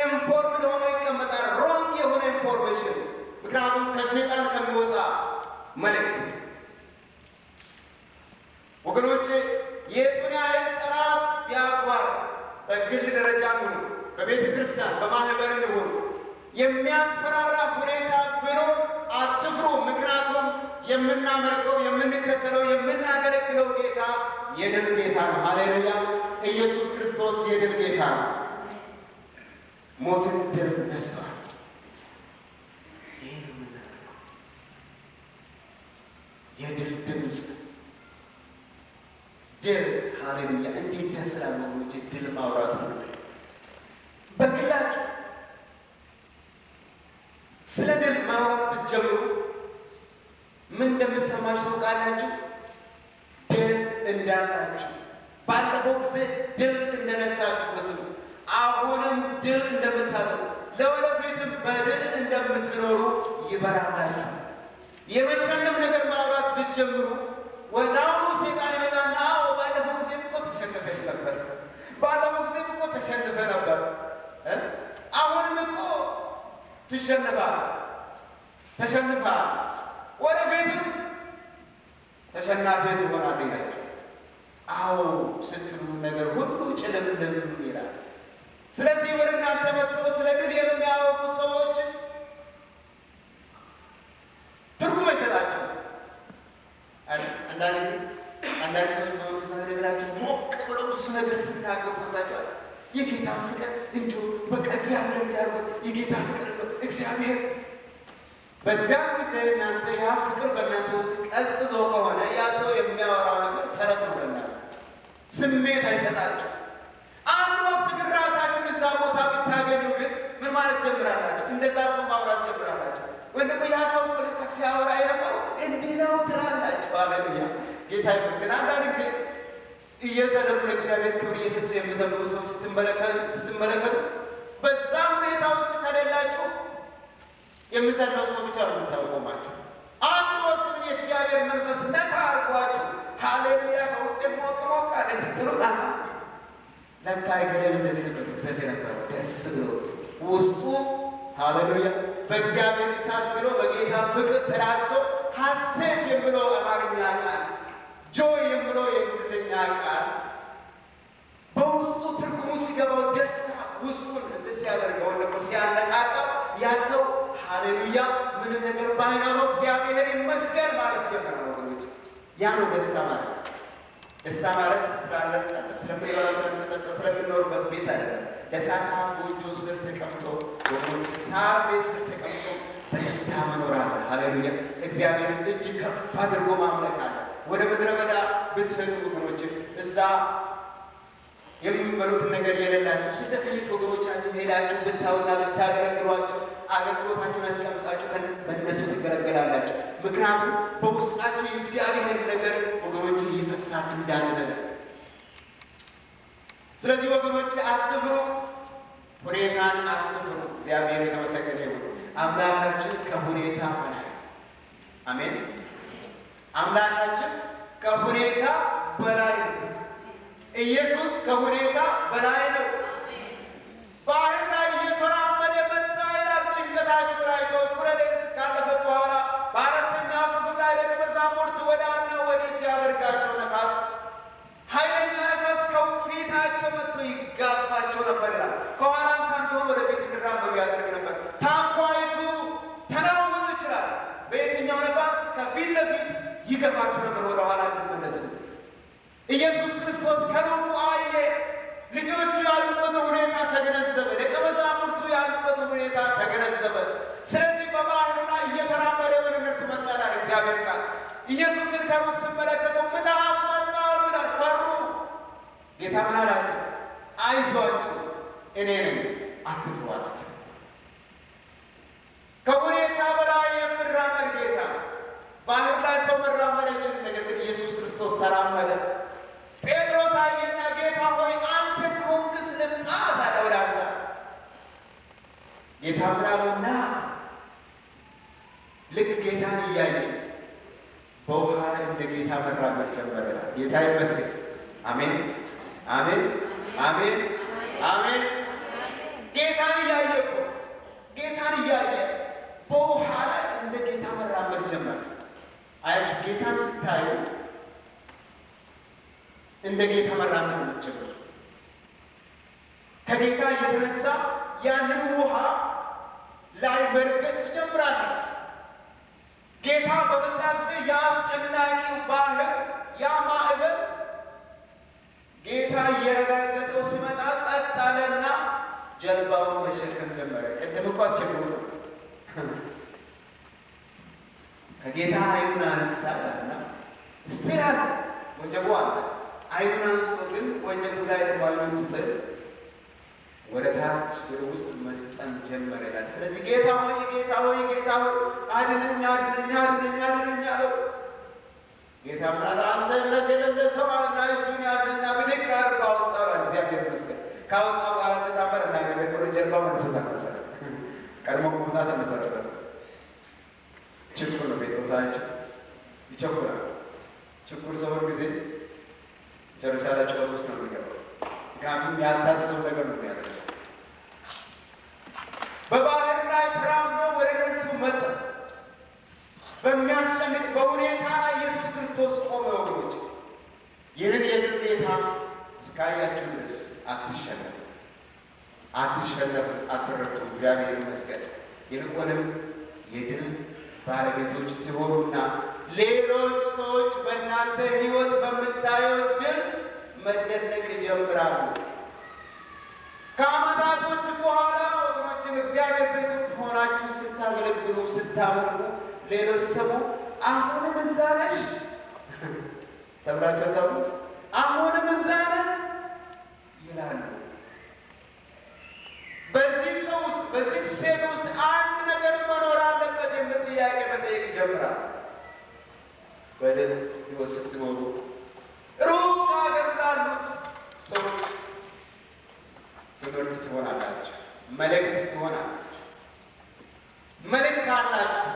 A: ኢንፎርምድ ሆኖ ይቀመጣል፣ ሮንግ የሆነ ኢንፎርሜሽን። ምክንያቱም ከሰይጣን ከሚወጣ መልእክት ወገኖቼ የቱን ያህል ጠላት ቢያጓር በግል ደረጃ ሆኑ በቤተ ክርስቲያን በማህበር ሆኑ የሚያስፈራራ ሁኔታ ቢኖር አትፍሩ። ምክንያቱም የምናመልከው የምንከተለው የምናገለግለው ጌታ የድል ጌታ ነው። ሃሌሉያ! ኢየሱስ ክርስቶስ የድል ጌታ ነው። ሞትን ድል ነስቷል። ይህ የምናደርገው የድል ድምፅ ድል። ሃሌሉያ! እንዴት ደስ ይላል ወገኖቼ! ድል ማውራት ነው። በግላችሁ ስለ ድል ማውራት ብትጀምሩ ምን እንደምትሰማችሁ ታውቃላችሁ? ድል እንዳላችሁ፣ ባለፈው ጊዜ ድል እንደነሳችሁ በስሙ አሁንም ድል እንደምታጠሩ፣ ለወደፊትም በድል እንደምትኖሩ ይበራላችሁ። የመሸነፍ ነገር ማውራት ብትጀምሩ ወዳውኑ ሰይጣን ይመጣና ባለፈው ጊዜ እኮ ተሸንፈሽ ነበር፣ ባለፈው ጊዜ እኮ ተሸንፈ ነበር፣ አሁንም እኮ ተሸንፋል፣ ወደፊትም ተሸናፊ ትሆናለህ ይላቸው። አዎ ስትሉ ነገር ሁሉ ጭልምልም ይላል። ስለዚህ ወደ እናንተ መጥቶ ስለ ድል የሚያወቁ ሰዎች ትርጉም አይሰጣቸው። አንዳንድ ሰዎች በመንፈሳዊ ነገራቸው ሞቅ ብለው እሱ ነገር ስትናገሩ ሰምታችኋል። የጌታ ፍቅር እንዲሁ በቃ እግዚአብሔር እንዲያርጎ የጌታ ፍቅር ነው እግዚአብሔር። በዚያ ጊዜ እናንተ ያ ፍቅር በእናንተ ውስጥ ቀዝቅዞ ከሆነ ያ ሰው የሚያወራው ነገር ተረት ነው። ለእናንተ ስሜት አይሰጣቸው። አንድ ወቅት ግን ራሳችሁን እዛ ቦታ ብታገኙ ግን ምን ማለት ጀምራላችሁ? እንደዛ ሰው ማውራት ጀምራላችሁ። ወይም ደግሞ ያ ሰው ምልክት ሲያወራ የነበረው እንዲህ ነው ትላላችሁ። ሃሌሉያ! ጌታ ይመስገን። አንዳንድ ጊዜ እየዘለሉ ለእግዚአብሔር ክብር እየሰጡ የሚዘምሩ ሰዎች ስትመለከቱ በዛ ሁኔታ ውስጥ ከሌላችሁ የሚዘለው ሰው ብቻ ነው የምታውቁማቸው። አንድ ወቅት ግን የእግዚአብሔር መንፈስ ነካ አድርጓችሁ ሃሌሉያ ከውስጥ ሞቅ አለ ስትሉ ለካ ገደል እንደዚህ ነበር ሲሰጥ የነበረው ደስ ብሎት ውስጡ ሃሌሉያ በእግዚአብሔር እሳት ብሎ በጌታ ፍቅር ተራሶ ሐሴት የሚለው አማርኛ ቃል ጆይ የሚለው የእንግሊዝኛ ቃል በውስጡ ይመስገን ማለት ጀመረ ወገኖች። ያ ነው ደስታ ማለት። ደስታ ማለት ስላለን ስለምንበላው ስለምንጠጣው ስለምንኖርበት ቤት አይደለም። ደሳሳ ጎጆ ስር ተቀምጦ ወገኖች፣ ሳር ቤት ስር ተቀምጦ በደስታ መኖር አለ። ሃሌሉያ! እግዚአብሔርን እጅ ከፍ አድርጎ ማምለክ አለ። ወደ ምድረ በዳ ብትሄዱ ወገኖች፣ እዛ የሚበሉትን ነገር የሌላቸው ስደተኞች ወገኖቻችን ሄዳችሁ ብታዩና ብታገለግሏቸው አገልግሎታችሁን አስቀምጣችሁ በእነሱ ትገለገላላችሁ። ምክንያቱም በውስጣችሁ የእግዚአብሔር ነገር ወገኖች ይፈሳል እንዳለ ነገር። ስለዚህ ወገኖች አትፍሩ፣ ሁኔታን አትፍሩ። እግዚአብሔር የተመሰገነ ይሁን። አምላካችን ከሁኔታ በላይ አሜን። አምላካችን ከሁኔታ በላይ ነው። ኢየሱስ ከሁኔታ በላይ ነው። ባህር ላይ እየተራመደ መጣ ይላል። ጭንቀታቸውን አይቶ እኩለ ሌሊት ካለፈ በኋላ በአራተኛው ክፍል ላይ ደቀ መዛሙርቱ ወዲያና ወዲህ ሲያደርጋቸው ነፋስ፣ ኃይለኛ ነፋስ ከፊታቸው መጥቶ ይጋፋቸው ነበር ይላል። ከኋላ እንኳን ቢሆን ወደፊት እንዲራመዱ ያደርግ ነበር። ታንኳይቱ ተናወጡ ይችላል። በየትኛው ነፋስ ከፊት ለፊት ይገፋቸው ነበር፣ ወደ ኋላ እንዲመለሱ። ኢየሱስ ክርስቶስ ከሩቁ አየ። ልጆቹ ያሉበት ሁኔታ ተገነዘበ። ደቀ መዛሙርቱ ያሉበት ሁኔታ ተገነዘበ። ስለዚህ በባህሩ ላይ እየተራመደ ወደ እነርሱ መጣ ይላል እግዚአብሔር ቃል። ኢየሱስን ከሩቅ ሲመለከተው ምትሃት መጣ ይላል። ፈሩ። ጌታ ምን አላቸው? አይዟችሁ እኔ ነኝ፣ አትፍሩ አላቸው። ከሁኔታ በላይ የሚራመድ ጌታ። ባህር ላይ ሰው መራመድ አይችልም። ነገር ግን ኢየሱስ ክርስቶስ ተራመደ። ጴጥሮስ አየና ጌታ ሆይ አንተ ከሆንክስ ልምጣ አለ ወደ አንተ። ጌታ ምን አለውና ልክ ጌታን እያየ በውሃ ላይ እንደ ጌታ መራመድ ጀመረ። ጌታ ይመስገን። አሜን አሜን አሜን አሜን። ጌታን እያየ እኮ ጌታን እያየ በውሃ ላይ እንደ ጌታ መራመድ ጀመረ። አያችሁ፣ ጌታን ስታዩ እንደ ጌታ መራመድ ነው። ከጌታ የተነሳ ያንን ውሃ ላይ መርገጥ ትጀምራለህ። ጌታ በመጣ ጊዜ ያ አስጨናቂው ባህር፣ ያ ማዕበል ጌታ እየረጋገጠው ሲመጣ ጸጥ አለና ጀልባውን መሸከም ጀመረ። ቅድም እኮ አስቸግሮ ነው። ከጌታ አይኑን አነሳና እስቲል አለ፣ ወጀቡ አለ። አይኑን አንስቶ ግን ወጀቡ ላይ ባሉን ስጥል ወደ ታች ወደ ውስጥ መስጠም ጀመረ ይላል። ስለዚህ ጌታ ሆይ ጌታ ሆይ ጌታ ሆይ አድነኝ አድነኝ አድነኝ አድነኝ አለው። ጌታ ምን አለ? አንተ እምነት የሌለህ ሰው አለና እጁን ያዘና ብድግ አድርጎ አወጣው። እግዚአብሔር ይመስገን። ካወጣ በኋላ ስታመር እናገር ጀርባ መልሶ ተመሰለ። ቀድሞ ቁጣት ነበረበት። ችኩል ነው ቤተሰባቸው ይቸኩላል። ችኩል ሰው ጊዜ ጨርሻ ላይ ጨዋታ ውስጥ ነው የሚገባው። ምክንያቱም ያልታሰበው ነገር ነው ያለው። በባህር ላይ ተራምዶ ወደ እነርሱ መጣ። በሚያስጨንቅ በሁኔታ ላይ ኢየሱስ ክርስቶስ ቆመ። ወገኖች ይህንን የድል ሁኔታ እስካያችሁ ድረስ አትሸነፉ፣ አትሸነፉ፣ አትረቱ። እግዚአብሔር ይመስገን። ይልቁንም የድል ባለቤቶች ትሆኑና ሌሎች ሰዎች በእናንተ ሕይወት በምታየው ድል መደነቅ ይጀምራሉ። ከዓመታቶች በኋላ ወገኖችን እግዚአብሔር ቤት ውስጥ ሆናችሁ ስታገለግሉ ስታመልኩ ሌሎች ሰሙ አሁንም እዛ ነሽ ተብላችሁ አሁንም እዛ ነህ ይላሉ። በዚህ ሰው ውስጥ በዚህ ሴት ውስጥ አንድ ነገር መኖር አለበት የሚል ጥያቄ መጠየቅ ይጀምራል። በድል ሕይወት ስትኖሩ ሩቅ አገር ላሉት ሰዎች ትምህርት ትሆናላችሁ፣ መልእክት ትሆናላችሁ፣ መልእክት አላችሁ።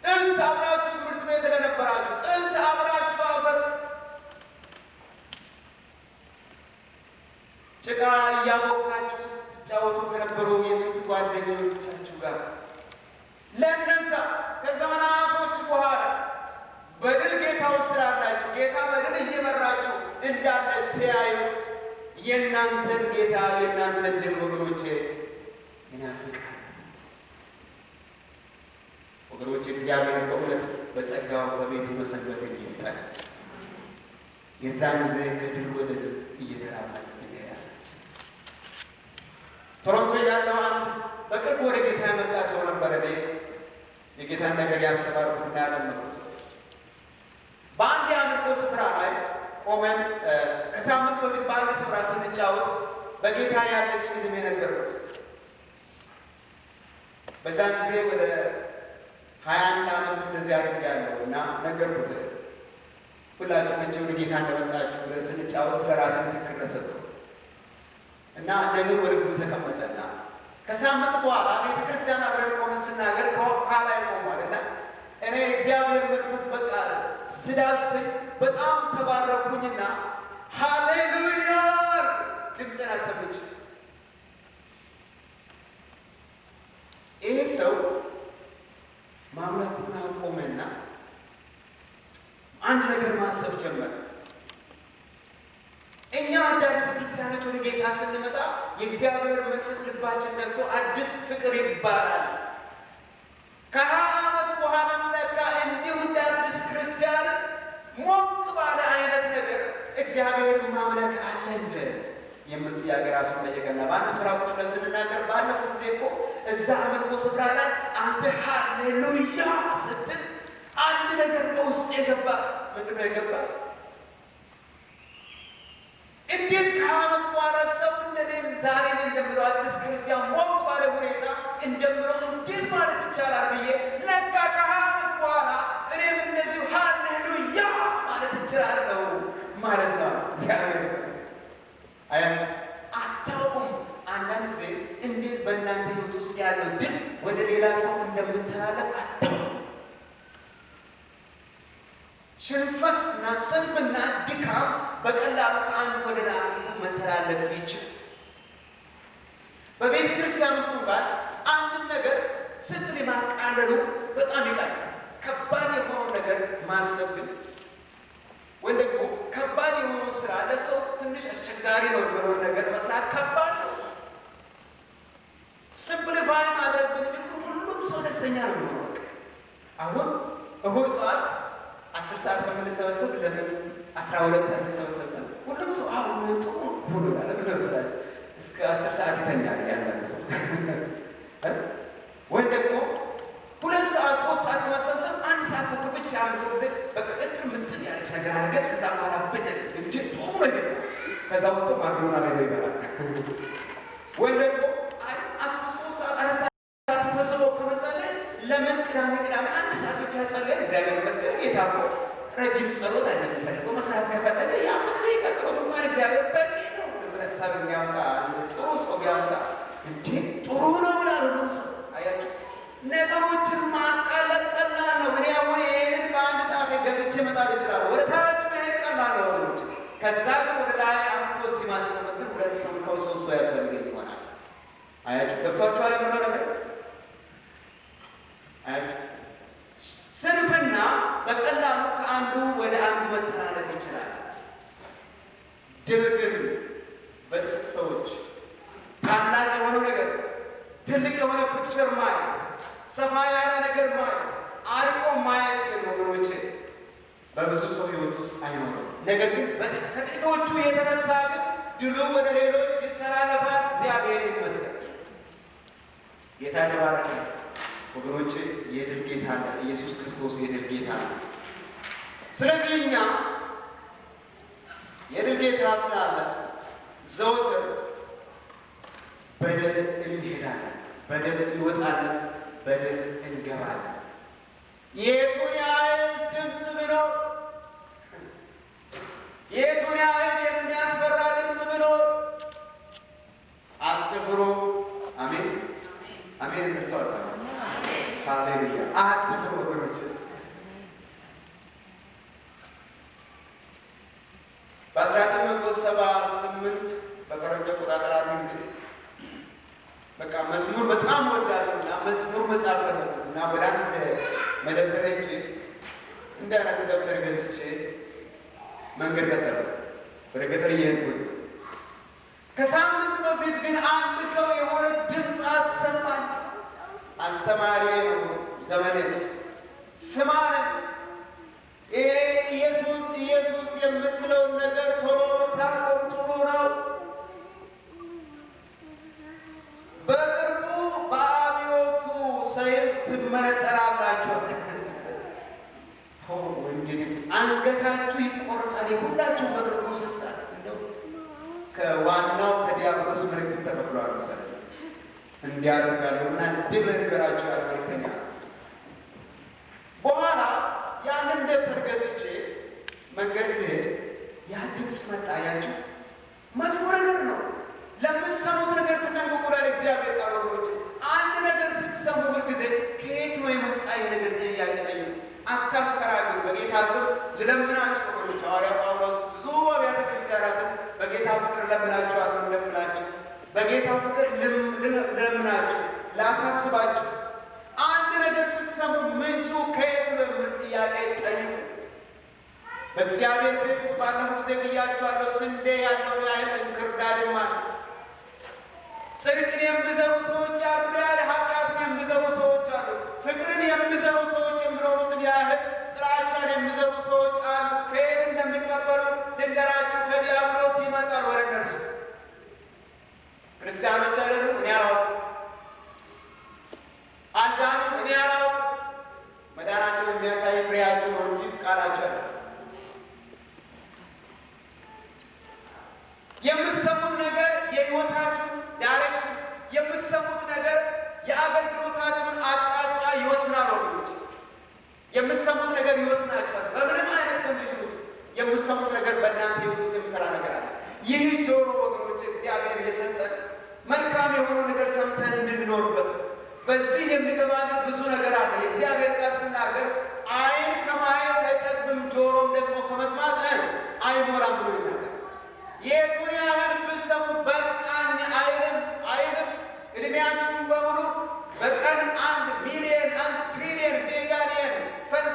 A: ጥንት አብራችሁ ትምህርት ቤት ለነበራችሁ፣ ጥንት አብራችሁ አፈር ጭቃ እያቦካችሁ ስትጫወቱ ከነበሩ የጥንት ጓደኞቻችሁ ጋር ለእነዛ ከዘመናቶች በኋላ በድል ጌታ ውስጥ ስላላችሁ ጌታ በድል እየመራችሁ እንዳለ ሲያዩ የእናንተን ጌታ የእናንተን ድል ወገኖቼ ይናፍቃል። ወገኖቼ ወገኖች እግዚአብሔር በእውነት በጸጋው በቤቱ መሰንበት ይስጣል። የዛን ጊዜ ከድል ወደ ድል እየተራመደ ይሄዳል። ቶሮንቶ ያለው አንድ በቅርብ ወደ ጌታ የመጣ ሰው ነበረ። የጌታን ነገር ያስተባርኩና ያለመኩት በአንድ የአምልኮ ስፍራ ላይ ቆመን ከሳምንት በፊት በአንድ ስፍራ ስንጫወት በጌታ ያለኝ ዕድሜ ነገርኩት። በዛን ጊዜ ወደ 21 ዓመት እንደዚህ አድርጌያለሁ እና ነገርኩት። ሁላችሁ መቼ ወደ ጌታ እንደመጣችሁ ብለን ስንጫወት ለራሴ ምስክርነት ሰጠሁ እና እንደምን ወደ ግቡ ተቀመጠና ከሳምንት በኋላ ቤተ ክርስቲያን አብረን ቆመን ስናገር ከኋላ ይቆማልና እኔ እግዚአብሔር መንፈስ በቃ ስዳስኝ በጣም ተባረኩኝና ሃሌሉያ ድምፅን አሰምቼ ይሄ ሰው ማምለኩን አቆመና አንድ ነገር ማሰብ ጀመረ። እኛ አዳዲስ ክርስቲያኖች ወደ ጌታ ስንመጣ የእግዚአብሔር መንፈስ ልባችን ነክቶ አዲስ ፍቅር ይባላል። ከ20 ዓመት በኋላም ለካ እንዲሁ እንደ አዲስ ክርስቲያን ሞቅ ባለ አይነት ነገር እግዚአብሔር ማምለክ አለ እንደ የምን ጥያቄ ራሱን ጠየቀና በአንድ ስፍራ ቁጥር ስንናገር ባለፈው ጊዜ እኮ እዛ አምልኮ ስፍራ ላይ አንተ ሃሌሉያ ስትል አንድ ነገር በውስጥ የገባ ምንድን ነው የገባ? እንዴት ከዓመት በኋላ ሰው እንደኔም ዛሬ እንደምለው አዲስ ክርስቲያን ሞቅ ባለ ሁኔታ እንደምለው እንዴት ማለት ይቻላል ብዬ ለካ ከዓመት በኋላ እኔም እንደዚሁ ሃሌሉያ ማለት እችላለሁ ማለት ነው። እግዚአብሔር አታውቁም። አንዳንድ ጊዜ እንዴት በእናንተ ሕይወት ውስጥ ያለው ድል ወደ ሌላ ሰው እንደምትላለፍ አታውቁም። ሽንፈትና ስንፍና ድካም በቀላሉ ከአንድ ወደ አንዱ መተላለፍ ይችላል። በቤተ ክርስቲያን ውስጥ እንኳን አንድን ነገር ስንት ማቃለሉ በጣም ይቀላል። ከባድ የሆነው ነገር ማሰብ ግን ወይ ደግሞ ከባድ የሆነው ስራ ለሰው ትንሽ አስቸጋሪ ነው የሆነው ነገር መስራት ከባድ ነው። ሲምፕሊፋይ ማድረግ ብንችል ሁሉም ሰው ደስተኛ ነው የሚሆነው። አሁን እሁድ ጠዋት 10 ሰዓት ከምንሰበሰብ ለምን 12 አንሰበሰብ? ሁሉም ሰው አሁን ጥሩ ሁሉ ለምን ነው እስከ 10 ሰዓት ይተኛል ያለው ሰው ወይ ደግሞ 2 ሰዓት 3 ሰዓት ከመሰብሰብ 1 ሰዓት ተኩል ብቻ ያለው ጊዜ በቃ እጥር ምጥን ያለች ነገር አድርገን ከዛ በኋላ በደስ እንጂ ጥሩ ነው። ከዛ ወጥቶ ማግሮና ላይ ይበላል። ወይ ደግሞ 3 ሰዓት 4 ሰዓት ተሰብስቦ ከመጸለይ ለምን ቅዳሜ 1 ሰዓት ብቻ ጸለይ? እግዚአብሔር ይመስገን ጌታ እኮ ረጅም ጸሎት አይፈልግም። መስራት ከፈለገ የ5 ደቂቃ ጸሎት እንኳን እግዚአብሔር በቂ ነው። ለምሳሌ የሚያወጣ ጥሩ ሰው ቢያወጣ እንዴ ጥሩ ነው ይላል ሁሉ ሰው። አያችሁ ነገሮችን ማቃለል ቀላል ነው። እኔ አሁን ይሄንን በአንድ ጣት ገብቼ መጣል እችላለሁ። ወደ ታች መሄድ ቀላል ነው ወገኖች። ከዛ ግን ወደ ላይ አምጥቶ እዚህ ማስቀመጥ ግን 2 ሰው ነው 3 ሰው ያስፈልገኝ ይሆናል። አያችሁ ገብቷችኋል የምለው ነገር? አያችሁ ስንፍና በቀላሉ ከአንዱ ወደ አንዱ መተላለፍ ይችላል። ድል ግን በጥቂት ሰዎች ታላቅ የሆነ ነገር ትልቅ የሆነ ፒክቸር ማየት፣ ሰፋ ያለ ነገር ማየት፣ አርቆ ማየት ግን ወገኖቼ በብዙ ሰው ሕይወት ውስጥ አይኖርም። ነገር ግን ከጥቂቶቹ የተነሳ ግን ድሉ ወደ ሌሎች ይተላለፋል። እግዚአብሔር ይመስገን። ጌታ ተባረከ። ወገኖቼ የድል ጌታ አለ። ኢየሱስ ክርስቶስ የድል ጌታ ነው። ስለዚህ እኛ የድል ጌታ ስላለ ዘወትር በድል እንሄዳለን፣ በድል እንወጣለን፣ በድል እንገባለን። የቱን ያህል ድምፅ ብኖር፣ የቱን ያህል የሚያስፈራ ድምፅ ብኖር አትፍሩ። አሜን አሜን። እንርሰዋል ሃሌሉያ። አትፍሩ ወገኖች። በ1978 በፈረንጅ አቆጣጠር እንግዲህ በቃ መዝሙር በጣም ወዳለሁ እና መዝሙር መጻፍ ፈለኩ እና ወደ አንድ መደብር ሄጄ እንደ አይነት ደብተር ገዝቼ መንገድ ቀጠለ ወደ ገጠር እየሄድኩ ከሳምንት በፊት ግን አንድ ሰው የሆነ ድምፅ አሰማኝ። አስተማሪ ነው ዘመኔ ስማን ኢየሱስ ኢየሱስ የምትለውን ነገር ቶሎ ብታቆም ጥሩ ነው። በቅርቡ በአብዮቱ ሰይፍ ትመነጠራላችሁ። እንግዲህ አንገታችሁ ይቆርጣል። ሁላችሁ በቅርቡ ስልጣን እንደው ከዋናው ከዲያብሎስ መልእክት ተቀብሏል መሰለኝ እንዲያደርጋሉና ድል ነገራቸው ያደርገኛ። በኋላ ያንን ደብተር ገዝቼ መንገድ ሲሄድ ያ ድምፅ መጣ። ያችሁ መጥፎ ነገር ነው። ለምትሰሙት ነገር ተጠንቀቁላል። እግዚአብሔር ቃል ወገኖች፣ አንድ ነገር ስትሰሙ ሁልጊዜ ከየት ነው የመጣ ነገር ጥያቄ ጠይቁ። አታስከራክሩ። በጌታ ስም ልለምናችሁ ወገኖች፣ ሐዋርያው ጳውሎስ ብዙ አብያተ ክርስቲያናትን በጌታ ፍቅር ለምናችኋለሁ እንደምላችሁ በጌታ ፍቅር ልለምናችሁ ላሳስባችሁ፣ አንድ ነገር ስትሰሙ ምንጩ ከየት ነው የሚል ጥያቄ ጠይቁ። በእግዚአብሔር ቤት ውስጥ ባለፈው ጊዜ ብያችኋለሁ፣ ስንዴ ያለው ያህል እንክርዳድም አለ። ጽድቅን የሚዘሩ ሰዎች አሉ፣ ያህል ኃጢአትን የሚዘሩ ሰዎች አሉ። ፍቅርን የሚዘሩ ሰዎች የሚኖሩትን ያህል ጥላቻን የሚዘሩ ሰዎች አሉ። ከየት እንደሚቀበሉ ልንገራችሁ። ከዲያብሎስ ይመጣል ወደ እነርሱ። ክርስቲያኖች አይደሉም፣ እኔ አላውቅም። አዳንም እኔ አላውቅም። መዳናቸው የሚያሳይ ፍሬያቸው ነው እንጂ ቃላቸው አለ። የምትሰሙት ነገር የሕይወታችሁ ዳይሬክሽን፣ የምትሰሙት ነገር የአገልግሎታችሁን አቅጣጫ ይወስናል። ወገኖች የምትሰሙት ነገር ይወስናችኋል። በምንም አይነት ኮንዲሽን ውስጥ የምትሰሙት ነገር በእናንተ ሕይወት ውስጥ የሚሰራ ነገር አለ። ይህ ጆሮ ወገኖች እግዚአብሔር የሰጠን መልካም የሆነው ነገር ሰምተን እንድንኖርበት። በዚህ የሚገባን ብዙ ነገር አለ። የእግዚአብሔር ቃል ሲናገር ዓይን ከማየት አይጠግብም፣ ጆሮም ደግሞ ከመስማት አይሞላም ብሎ ይናገር። የቱን ያህል ብትሰሙ በቃኝ አይልም። እድሜያችሁን በሙሉ በቀን 1 ሚሊዮን 1 ትሪሊየን ቢሊየን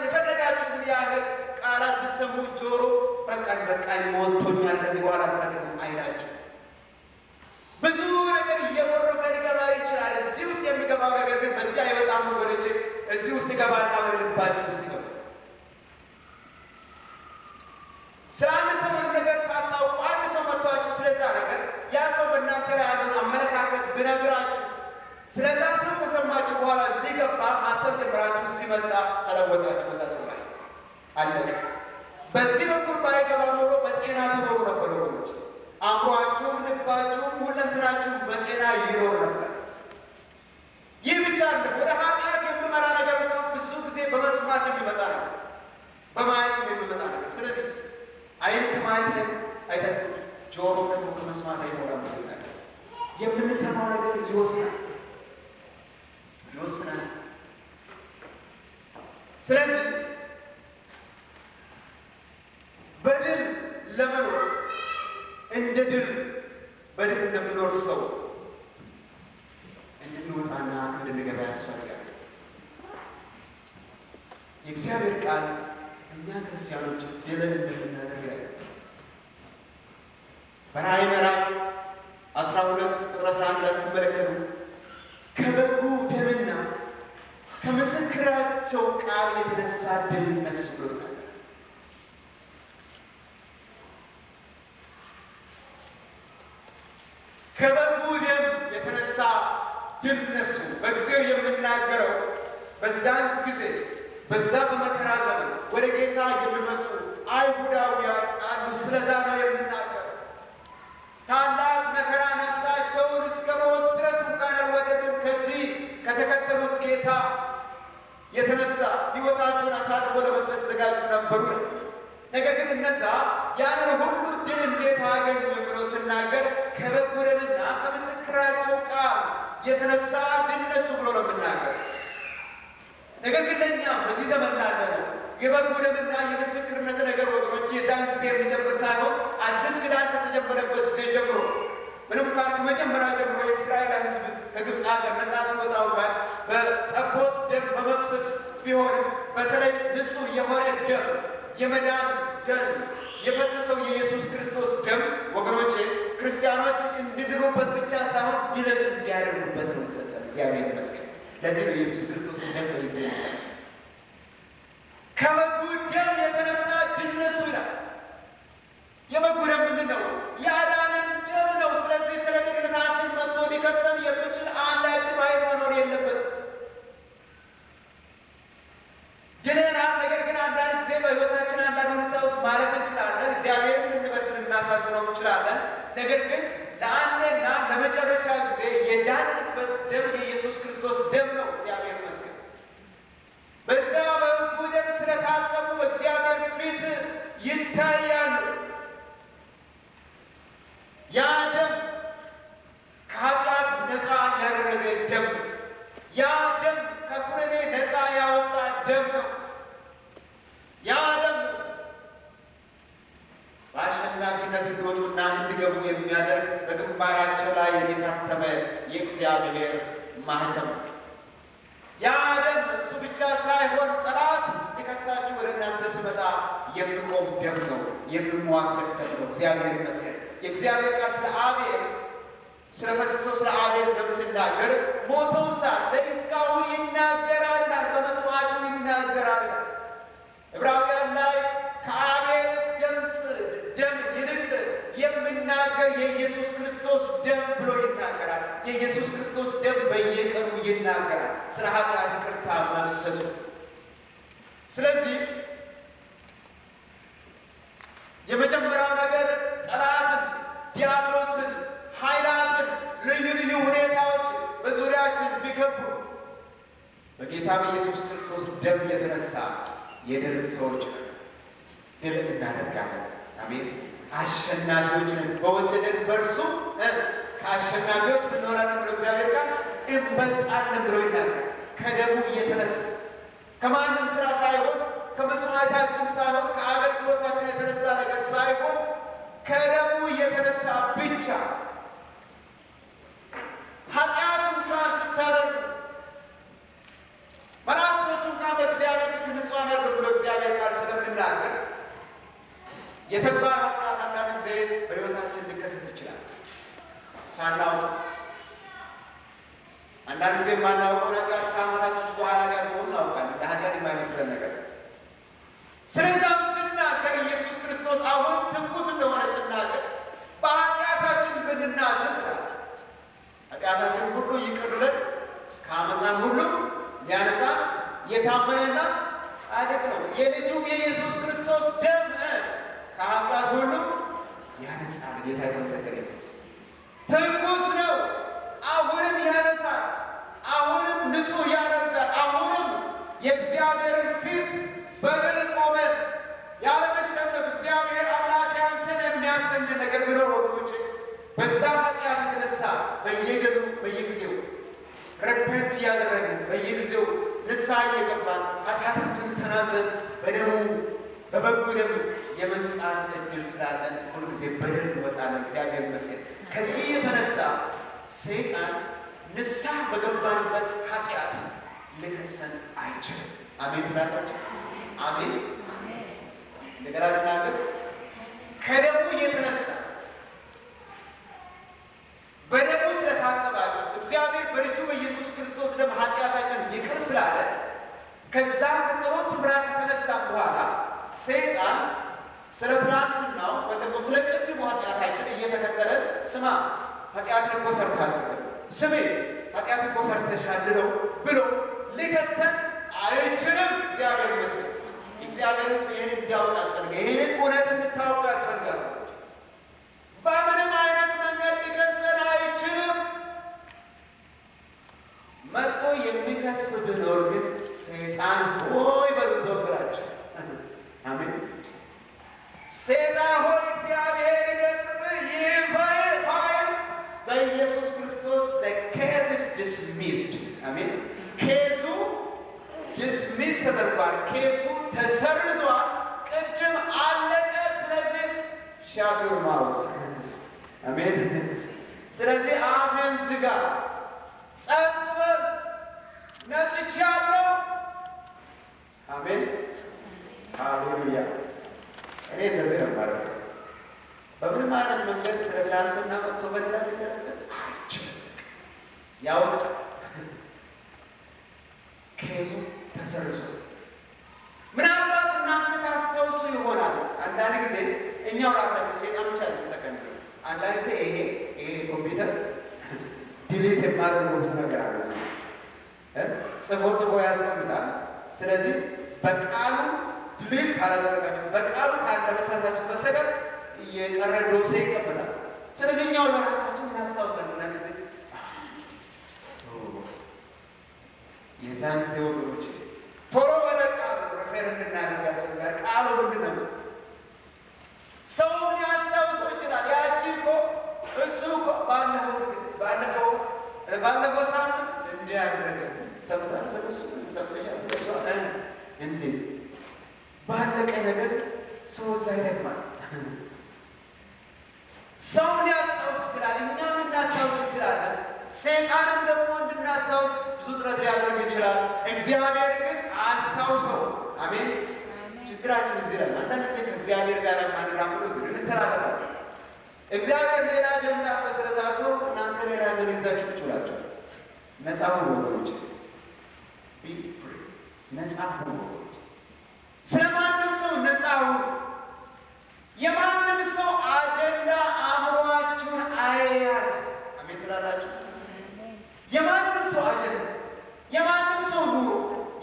A: የፈለጋችሁትን ያህል ቃላት ብትሰሙ ጆሮ በቃኝ ሞልቶኛል ከዚህ በኋላ አልፈልግም አይላችሁ። ብዙ ነገር እየወረፈ ሊገባ ይችላል። እዚህ ውስጥ የሚገባው ነገር ግን በዚህ አይወጣም ወገኖቼ። እዚህ ውስጥ ይገባና ወደ ልባችሁ ውስጥ ይገባል። ስለ አንድ ሰው ነገር ሳታውቁ አንድ ሰው መጥቷችሁ ስለዛ ነገር ያ ሰው በእናንተ ላይ ያለውን አመለካከት ብነግራችሁ ስለዛ ሰው ከሰማችሁ በኋላ እዚህ ገባ ማሰብ ጀምራችሁ እዚህ መጣ ተለወጣችሁ። በዛ ሰው ላይ አለቀ። በዚህ በኩል ባይገባ ኖሮ በጤና ትኖሩ ነበር ወገኖች። አእምሯችሁም ልባችሁም ሁለንተናችሁም በጤና ይኖር ነበር። ይህ ብቻ አለ። ወደ ኃጢአት የሚመራ ነገር ብዙ ጊዜ በመስማት የሚመጣ ነገር፣ በማየት የሚመጣ ነገር። ስለዚህ ዓይን ከማየት አይጠግብም፣ ጆሮ ደግሞ ከመስማት አይሞላም። የምንሰማው ነገር ይወስናል። ስለዚህ በድል ለመኖር እንደ ድል በድል እንደምኖር ሰው እንድንወጣና እንድንገባ ያስፈልጋል። የእግዚአብሔር ቃል እኛ ክርስቲያኖች ድልን እንደምናደርግ በራእይ ምዕራፍ 12 ቁጥር 11 ላይ ሲመለከቱ ከበጉ ደምና ከምስክራቸው ቃል የተነሳ ድል ነሱ ብሎናል። ከበጉ ደም የተነሳ ድል ነሱ። በጊዜው የምናገረው በዛን ጊዜ በዛ በመከራ ዘመን ወደ ጌታ የሚመጡ አይሁዳውያን አሉ። ስለዛ ነው የምናገረው። ታላቅ መከራ ነፍሳቸውን እስከ ሞት ድረስ እንኳን ያልወደዱ ከዚህ ከተከተሉት ጌታ የተነሳ ሕይወታቸውን አሳልፎ ለመስጠት ተዘጋጁ ነበሩ። ነገር ግን እነዛ ያንን ሁሉ ድል እንዴት አገኙ ብሎ ስናገር ከበጉ ደምና ከምስክራቸው ቃል የተነሳ ድል ነሱ ብሎ ነው የምናገር። ነገር ግን ለእኛ በዚህ ዘመን ላለ ነው የበጉ ደምና የምስክርነት ነገር ወገኖች የዛን ጊዜ የሚጀምር ሳይሆን አዲስ ኪዳን ከተጀመረበት ጊዜ ጀምሮ ምንም እንኳን ከመጀመሪያ ጀምሮ የእስራኤል ሕዝብ ከግብፅ ሀገር ነጻ ሲወጣ እንኳን በጠቦት ደም በመፍሰስ ቢሆንም በተለይ ንጹሕ የሆነ ደም የመዳን ደም የፈሰሰው የኢየሱስ ክርስቶስ ደም ወገኖቼ ክርስቲያኖች እንዲድኑበት ብቻ ሳይሆን ድልን እንዲያደርጉበት ነው የተሰጠን። እግዚአብሔር ይመስገን። ለዚህ ነው ኢየሱስ ክርስቶስ ደም ይዘ ከበጉ ደም የተነሳ ድል ነሱ ይላል። የበጉ ደም ምንድን ነው? ያዳነን ደም ነው። ስለዚህ ስለ ድነታችን መጥቶ ሊከሰን የሚችል አንዳችም ኃይል መኖር የለበትም። ድነናል። ነገር ግን አንዳንድ ጊዜ በሕይወታችን አንዳንድ ሁኔታ ውስጥ ማለፍ እንችላለን። እግዚአብሔርን ልንበድል ልናሳዝነው እንችላለን። ነገር ግን ለአንዴና ለመጨረሻ ጊዜ የዳንበት ደም የኢየሱስ ክርስቶስ ደም ነው። እግዚአብሔር ይመስገን። በዛ በበጉ ደም ስለታጠቡ በእግዚአብሔር ፊት ይታያሉ። ያ ደም ከኃጢአት ነፃ ያደረገ ደም፣ ያ ደም ከኩነኔ ነፃ ያወጣ ደም ነው። ያ ደም በአሸናፊነት እንዲወጡና እንዲገቡ የሚያደርግ በግንባራቸው ላይ የታተመ የእግዚአብሔር ማህተም። ያ ደም እሱ ብቻ ሳይሆን ጠላት ሊከሳችሁ ወደ እናንተ ሲመጣ የሚቆም ደም ነው፣ የሚሟገት ደም ነው። እግዚአብሔር ይመስገን። የእግዚአብሔር ቃል ስለ አቤል ስለፈሰሰው ስለ አቤል ደም ሲናገር ሞተው ሳለ እስካሁን ይናገራል፣ በመስዋዕቱ ይናገራል። ዕብራውያን ላይ ከአቤል ደም ይልቅ የሚናገር የኢየሱስ ክርስቶስ ደም ብሎ ይናገራል። የኢየሱስ ክርስቶስ ደም በየቀኑ ይናገራል ስለ ኃጢአት ይቅርታ መፍሰሱ። ስለዚህ የመጀመሪያው ነገር ጠላትን፣ ዲያብሎስን፣ ኃይላትን፣ ልዩ ልዩ ሁኔታዎች በዙሪያችን ቢከቡ በጌታ በኢየሱስ ክርስቶስ ደም የተነሳ የድል ሰዎች ድል እናደርጋለን። አሜን። አሸናፊዎች ነን። በወደደን በእርሱ ከአሸናፊዎች እንሆናለን ብሎ እግዚአብሔር ቃል እንበልጣለን ብሎ ይናገራል። ከደሙ እየተነሳ ከማንም ስራ ሳይሆን ከመስዋዕታችን ሳይሆን ከአገልግሎታችን የተነሳ ነገር ሳይሆን ከደሙ እየተነሳ ብቻ ኃጢአት እንኳን ስታደርጉ መላእክቶቹ እንኳን በእግዚአብሔር ፊት ንጹሐን ናቸው ብሎ እግዚአብሔር ቃል ስለምናገር የተግባር ኃጢአት አንዳንድ ጊዜ በሕይወታችን ሊከሰት ይችላል ሳናውቅ። አንዳንድ ጊዜ የማናውቀው ኃጢአት ከዓመታቶች በኋላ ጋር ሆኖ እናውቃለን፣ እንደ ኃጢአት የማይመስለን ነገር። ስለዚያም ስናገር ኢየሱስ ክርስቶስ አሁን ትኩስ እንደሆነ ስናገር በኃጢአታችን ብንናዘዝ ኃጢአታችን ሁሉ ይቅር ብለን ከአመፃም ሁሉ ሊያነጻን የታመነና ጻድቅ ነው። የልጁ የኢየሱስ ክርስቶስ ደም ከኃጢአት ሁሉ ያነጻል። ጌታ የተመሰገነ ይሁን። ትኩስ ነው። አሁንም ያነጻል። አሁንም ንጹሕ ያደርጋል። አሁንም የእግዚአብሔርን ፊት በድል ቆመን ያለመሸነፍ እግዚአብሔር አምላክ አንተን የሚያሰኝ ነገር ቢኖር ወገኖቼ በዛ ኃጢአት የተነሳ በየጊዜው ረፐንት እያደረግን በየጊዜው ንስሐ እየገባን ኃጢአታችን ተናዘን በደሙ በበጉ ደም የመንጻት እድል ስላለን ሁሉ ጊዜ በድል እንወጣለን። እግዚአብሔር ይመስገን። ከዚህ የተነሳ ሰይጣን ንስሐ በገባንበት ኃጢአት ሊከሰን አይችልም። አሜን ብላችሁ አሜን። እንደገና ልናገር። ከደሙ የተነሳ በደሙ ስለታጠባችሁ እግዚአብሔር በልጁ በኢየሱስ ክርስቶስ ደም ኃጢአታችን ይቅር ስላለ ከዛ ከጸሎት ስፍራ ከተነሳ በኋላ ሰይጣን ስለ ትናንትናው ወይ ደግሞ ስለ ቅድሙ ኃጢአታችን እየተከተለ ስማ ኃጢአትን እኮ ሰርተሃል፣ ስሜ ኃጢአትን እኮ ሰርተሻል ብሎ ሊከሰን አይችልም። እግዚአብሔር ይመስገን። እግዚአብሔር ሕዝብ ይህን እንዲያውቅ ያስፈልጋል። ይህንን እውነት እንድታውቅ ያስፈልጋል። በምንም አይነት መንገድ ሊከሰን አይችልም። መጥቶ የሚከስ ቢኖር ግን ሰይጣን ሆይ በሉ ዘወትራቸው አሜን። ሰይጣን ሆይ እግዚአብሔር ይገሥጽህ ይፋይ በኢየሱስ ክርስቶስ the case is dismissed አሜን። ኬሱ ዲስሚስ ተደርጓል። ኬሱ ተሰርዟል። ቅድም አለቀ። ስለዚህ shut your mouth አሜን። ስለዚህ አፍህን ዝጋ፣ ጸጥ በል፣ ነጽቻለሁ። አሜን ሃሌሉያ። እኔ እንደዚህ ነው ማለት ነው። በምንም አይነት መንገድ ስለ ትናንትና መጥቶ በሌላ ሊሰረጽን አይችልም። ያውቅ ኬዙ ተሰርዞ ምናልባት እኛው ራሳችን ሰይጣን ብቻ ተጠቀም። አንዳንዴ ይሄ ኮምፒውተር ዲሊት የማደርገው ነገር አለ። ጽፎ ያስቀምጣል። ስለዚህ በቃሉ ዲሊት ካላደረጋችሁ በቃሉ ካለመሳታችሁ በስተቀር የቀረ ዶሴ ይቀበላል። ስለዚህ እኛው ለራሳችን እናስታውሳለን። እና ጊዜ የዛን ጊዜ ወገኖች ቶሎ ወደ ቃሉ ሬፌር እንድናደርግ ያስፈልጋል። ቃሉ ምንድን ነው? ሰውን ሊያስታውሰው ይችላል። ያቺ እኮ እሱ እኮ ባለፈው ሳምንት እንዲያደረገ ሰምታል። ስለሱ ሰምተሻል። ስለሱ እንዴ ባለቀ ነገር ሰው እዛ ይደግማል። ሰው ሊያስታውስ ይችላል። እኛም ልናስታውስ እንችላለን። ሰይጣንም ደግሞ እንድናስታውስ ብዙ ጥረት ሊያደርግ ይችላል። እግዚአብሔር ግን አስታውሰው። አሜን። ችግራችን እዚህ ላይ አንዳንድ ጊዜ ከእግዚአብሔር ጋር ማንራምዶ እዚህ እንተራረባለን። እግዚአብሔር ሌላ አጀንዳ ስለታሰው እናንተ ሌላ ነገር ይዛችሁ ትችላላችሁ። ነፃ ሁኑ ወገኖች፣ ቢ ፍሪ። ነፃ ሁኑ ወገኖች። ስለማንም ሰው ነፃ ሁኑ። የማንም ሰው አጀንዳ አእምሯችሁን አይያዝ። አሜን ትላላችሁ። የማንም ሰው አጀንዳ፣ የማንም ሰው ኑሮ፣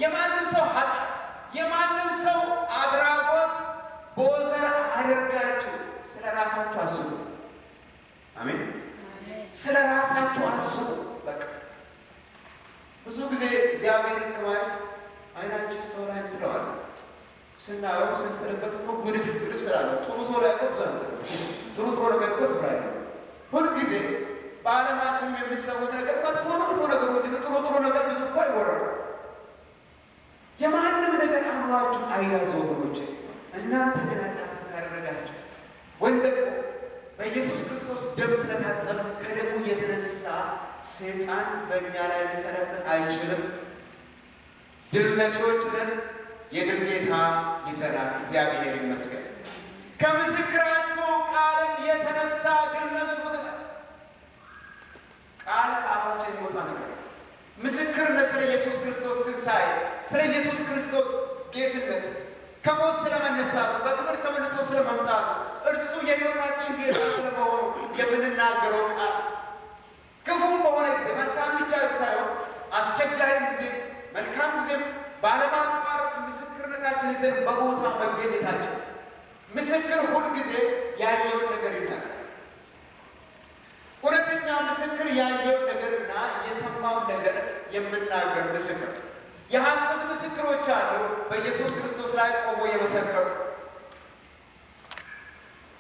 A: የማንም ሰው ኃጢአት፣ የማንም ሰው አድራጎት ቦዘር አድርጋችሁ ስለ ራሳችሁ አስቡ። አሜን። ስለ ራሳችሁ አስቡ። በቃ ብዙ ጊዜ እግዚአብሔርን ከማየት አይናችን ሰው ላይ ትለዋል። ስናየው ስንጥልበት እኮ ጉድፍ ስላለ ጥሩ ሰው ላይ እኮ ብዙ ጥሩ ነገር እኮ ስፍራ ያለው ሁልጊዜ በዓለማችን የሚሰሙት ነገር መጥፎ ነገር ጥሩ ነገር ብዙ እኮ አይወራም። የማንም ነገር አእምሯችሁ አይያዙ ወገኖች። እናንተ ግን ኃጢአት ካደረጋችሁ ወይም ደግሞ በኢየሱስ ክርስቶስ ደም ስለታጠበ ከደሙ የተነሳ ሰይጣን በእኛ ላይ ሊሰለጥን አይችልም። ድል ነሺዎች ነን። የድል ጌታ ይሰራል። እግዚአብሔር ይመስገን። ከምስክራቸው ቃል የተነሳ ድል ነሱት። ቃል ከአፋችን የሚወጣ ነገር ምስክርነት ስለ ኢየሱስ ክርስቶስ ትንሣኤ፣ ስለ ኢየሱስ ክርስቶስ ጌትነት፣ ከሞት ስለመነሳቱ፣ በክብር ተመልሶ ስለመምጣቱ፣ እርሱ የሕይወታችን ጌታ ስለመሆኑ የምንናገረው ቃል ክፉም በሆነ ጊዜ መልካም ብቻ ሳይሆን አስቸጋሪም ጊዜ መልካም ጊዜም ባለማቋረጥ ምስክርነታችን ይዘን በቦታ መገኘታችን። ምስክር ሁል ጊዜ ያየውን ነገር ይናገራል። እውነተኛ ምስክር ያየውን ነገርና የሰማውን ነገር የምናገር ምስክር። የሐሰት ምስክሮች አሉ፣ በኢየሱስ ክርስቶስ ላይ ቆሞ የመሰከሩ።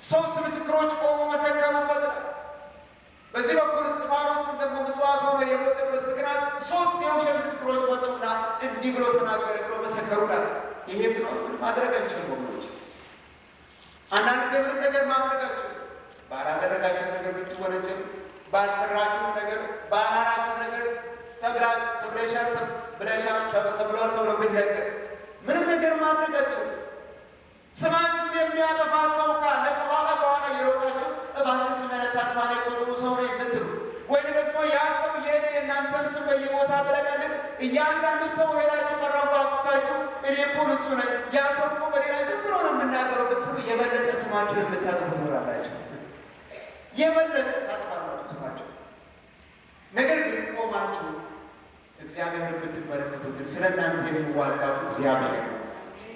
A: 3 ምስክሮች ቆሞ መሰከሩበት። በዚህ በኩል እስጢፋኖስን ደግሞ መስዋዕት ሆኖ የሞተበት ምክንያት 3 የውሸት ምስክሮች መጡና እንዲህ ብሎ ተናገረ ብሎ መሰከሩላት። ይሄ ብሎ ማድረግ አንችልም ወገኖች። አንዳንድ ጊዜ ምንም ነገር ማድረጋችሁ ባላደረጋችሁ ነገር ብትወነጀሉ፣ ባልሰራችሁ ነገር፣ ባላላችሁ ነገር ተብለሻል ተብሏል ተብሎ ቢነገር ምንም ነገር ማድረጋችሁ ስማችሁን የሚያጠፋ ሰው ካለ ከኋላ እየሮጣችሁ እባክህ ስምህን አታጥፋ እኔ ጥሩ ሰው ነኝ ብትሉ፣ ወይም ደግሞ ያ ሰው የኔ የእናንተን ስም በየቦታ ብለቀልን እያንዳንዱ ሰው ሄዳችሁ ቀረባችሁ እኔ እኮ ንጹሕ ነኝ ያ ሰው እኮ በሌላ ዝም ብሎ ነው የምናገረው ብትሉ የበለጠ ስማችሁን የምታጠፉ ትኖራላችሁ። የበለጠ ታጥፋላችሁ ስማችሁ። ነገር ግን ቆማችሁ እግዚአብሔርን ብትመለከቱ ግን ስለ እናንተ የሚዋጋው እግዚአብሔር ነው።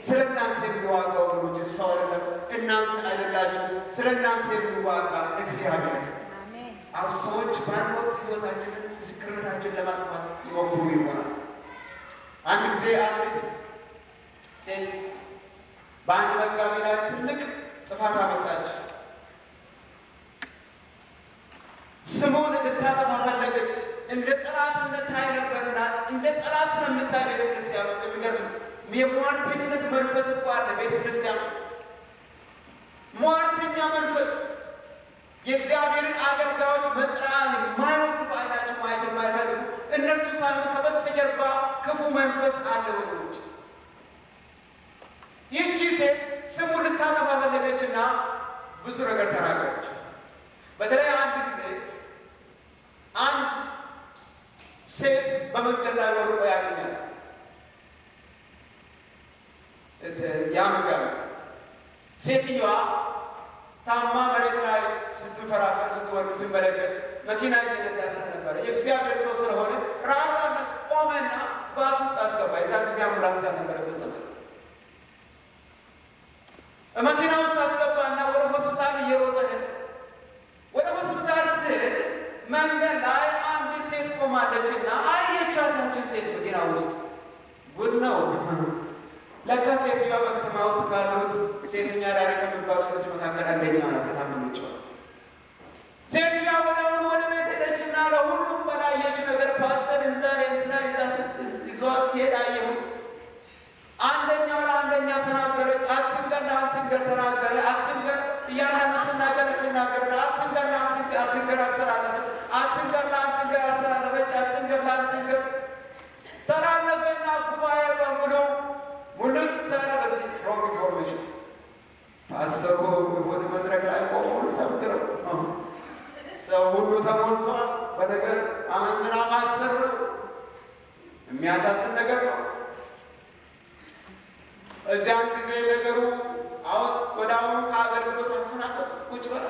A: ስለ እናንተ የሚዋጋው ወገኖች ሰው አይደለም፣ እናንተ አይደላችሁ። ስለ እናንተ የሚዋጋ እግዚአብሔር። አሁን ሰዎች በአንድ ወቅት ሕይወታችንን ምስክርነታችንን ለማጥፋት ይሞክሩ ይሆናል። አንድ ጊዜ አንዲት ሴት በአንድ መጋቢ ላይ ትልቅ ጥፋት አመጣች። ስሙን ልታጠፋ ፈለገች። እንደ ጠላት ታይ ነበርና እንደ ጠላት ስለምታይ ቤተ ክርስቲያን ውስጥ የሚገርም የሟርተኝነት መንፈስ እኮ አለ ቤተ ክርስቲያን ውስጥ። ሟርተኛ መንፈስ የእግዚአብሔርን አገልጋዮች መጥራት የማይወዱ በዓይናቸው ማየት የማይፈልጉ እነርሱ ሳይሆን ከበስተጀርባ ክፉ መንፈስ አለ ወገኖች። ይህቺ ሴት ስሙን ልታጠፋ ፈለገችና ብዙ ነገር ተናገረች። በተለይ አንድ ጊዜ አንድ ሴት በመንገድ ላይ ወድቆ ያገኛል። ያምጋል። ሴትዮዋ ታማ መሬት ላይ ስትንፈራፈር ስትወድቅ ሲመለከት መኪና እየነዳ ስለነበረ የእግዚአብሔር ሰው ስለሆነ ራራነት ቆመና ባስ ውስጥ አስገባ። የዛን ጊዜ አምቡላንስ ያልነበረበት ዘመን መኪና ውስጥ አስገባና ወደ ሆስፒታል እየሮጠ ወደ ሆስፒታል ስል መንገድ ላይ አንዲት ሴት ቆማለችና አየቻታችን ሴት መኪና ውስጥ ጉድ ነው። ለካ ሴትዮዋ በከተማ ውስጥ ካሉት ሴተኛ አዳሪ ከሚባሉ ሰዎች መካከል አንደኛዋ ናት። ከታመመችው ሴትዮዋ ወዲያውኑ ወደ ቤት ሄደችና ለሁሉም በላየችው ነገር ፓስተር እዛ ላይ እንትና ይዟት ሲሄድ አየሁ። አንደኛው ለአንደኛው ተናገረች። አትንገር ለአትንገር ተናገረ። አትንገር እያንዳንዱ ስናገር ትናገር አትንገር ለአትንገር አትንገር አስተላለፈች። አትንገር ለአትንገር አስተላለፈች። አትንገር ለአትንገር ተላለፈና ጉባኤ በሙሉ ሙሉን ታረ በዚህ ሮንግ ኢንፎርሜሽን ፓስተሩ ወደ መድረክ ላይ ቆሞ ሰብክረው ሰው ሁሉ ተሞልቷል በነገር አመንዝራ ማሰር የሚያሳዝን ነገር ነው። እዚያን ጊዜ ነገሩ አሁን ወደ አሁኑ ከአገልግሎት አሰናበቱት። ቁጭ በላ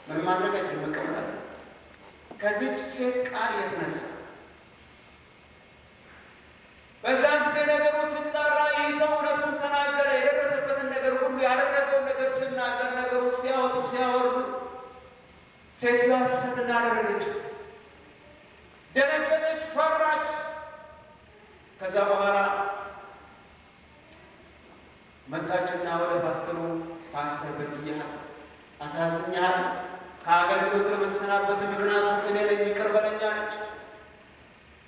A: ምን ማድረግ አይችልም፣ መቀመጥ አለ። ከዚች ሴት ቃል የተነሳ በዛን ጊዜ ነገሩ ሲጣራ ይህ ሰው እውነቱን ተናገረ። የደረሰበትን ነገር ሁሉ ያደረገውን ነገር ሲናገር ነገሩ ሲያወጡ ሲያወርዱ ሴትዮዋ ሐሰትን አደረገች። ደነገጠች፣ ፈራች። ከዛ በኋላ መጣችና ወደ ፓስተሩ ፓስተር በድያለሁ፣ አሳዝኛለሁ፣ ከአገልግሎት ለመሰናበት ምክንያቱም እኔ ነኝ፣ ይቅር በለኝ አለች።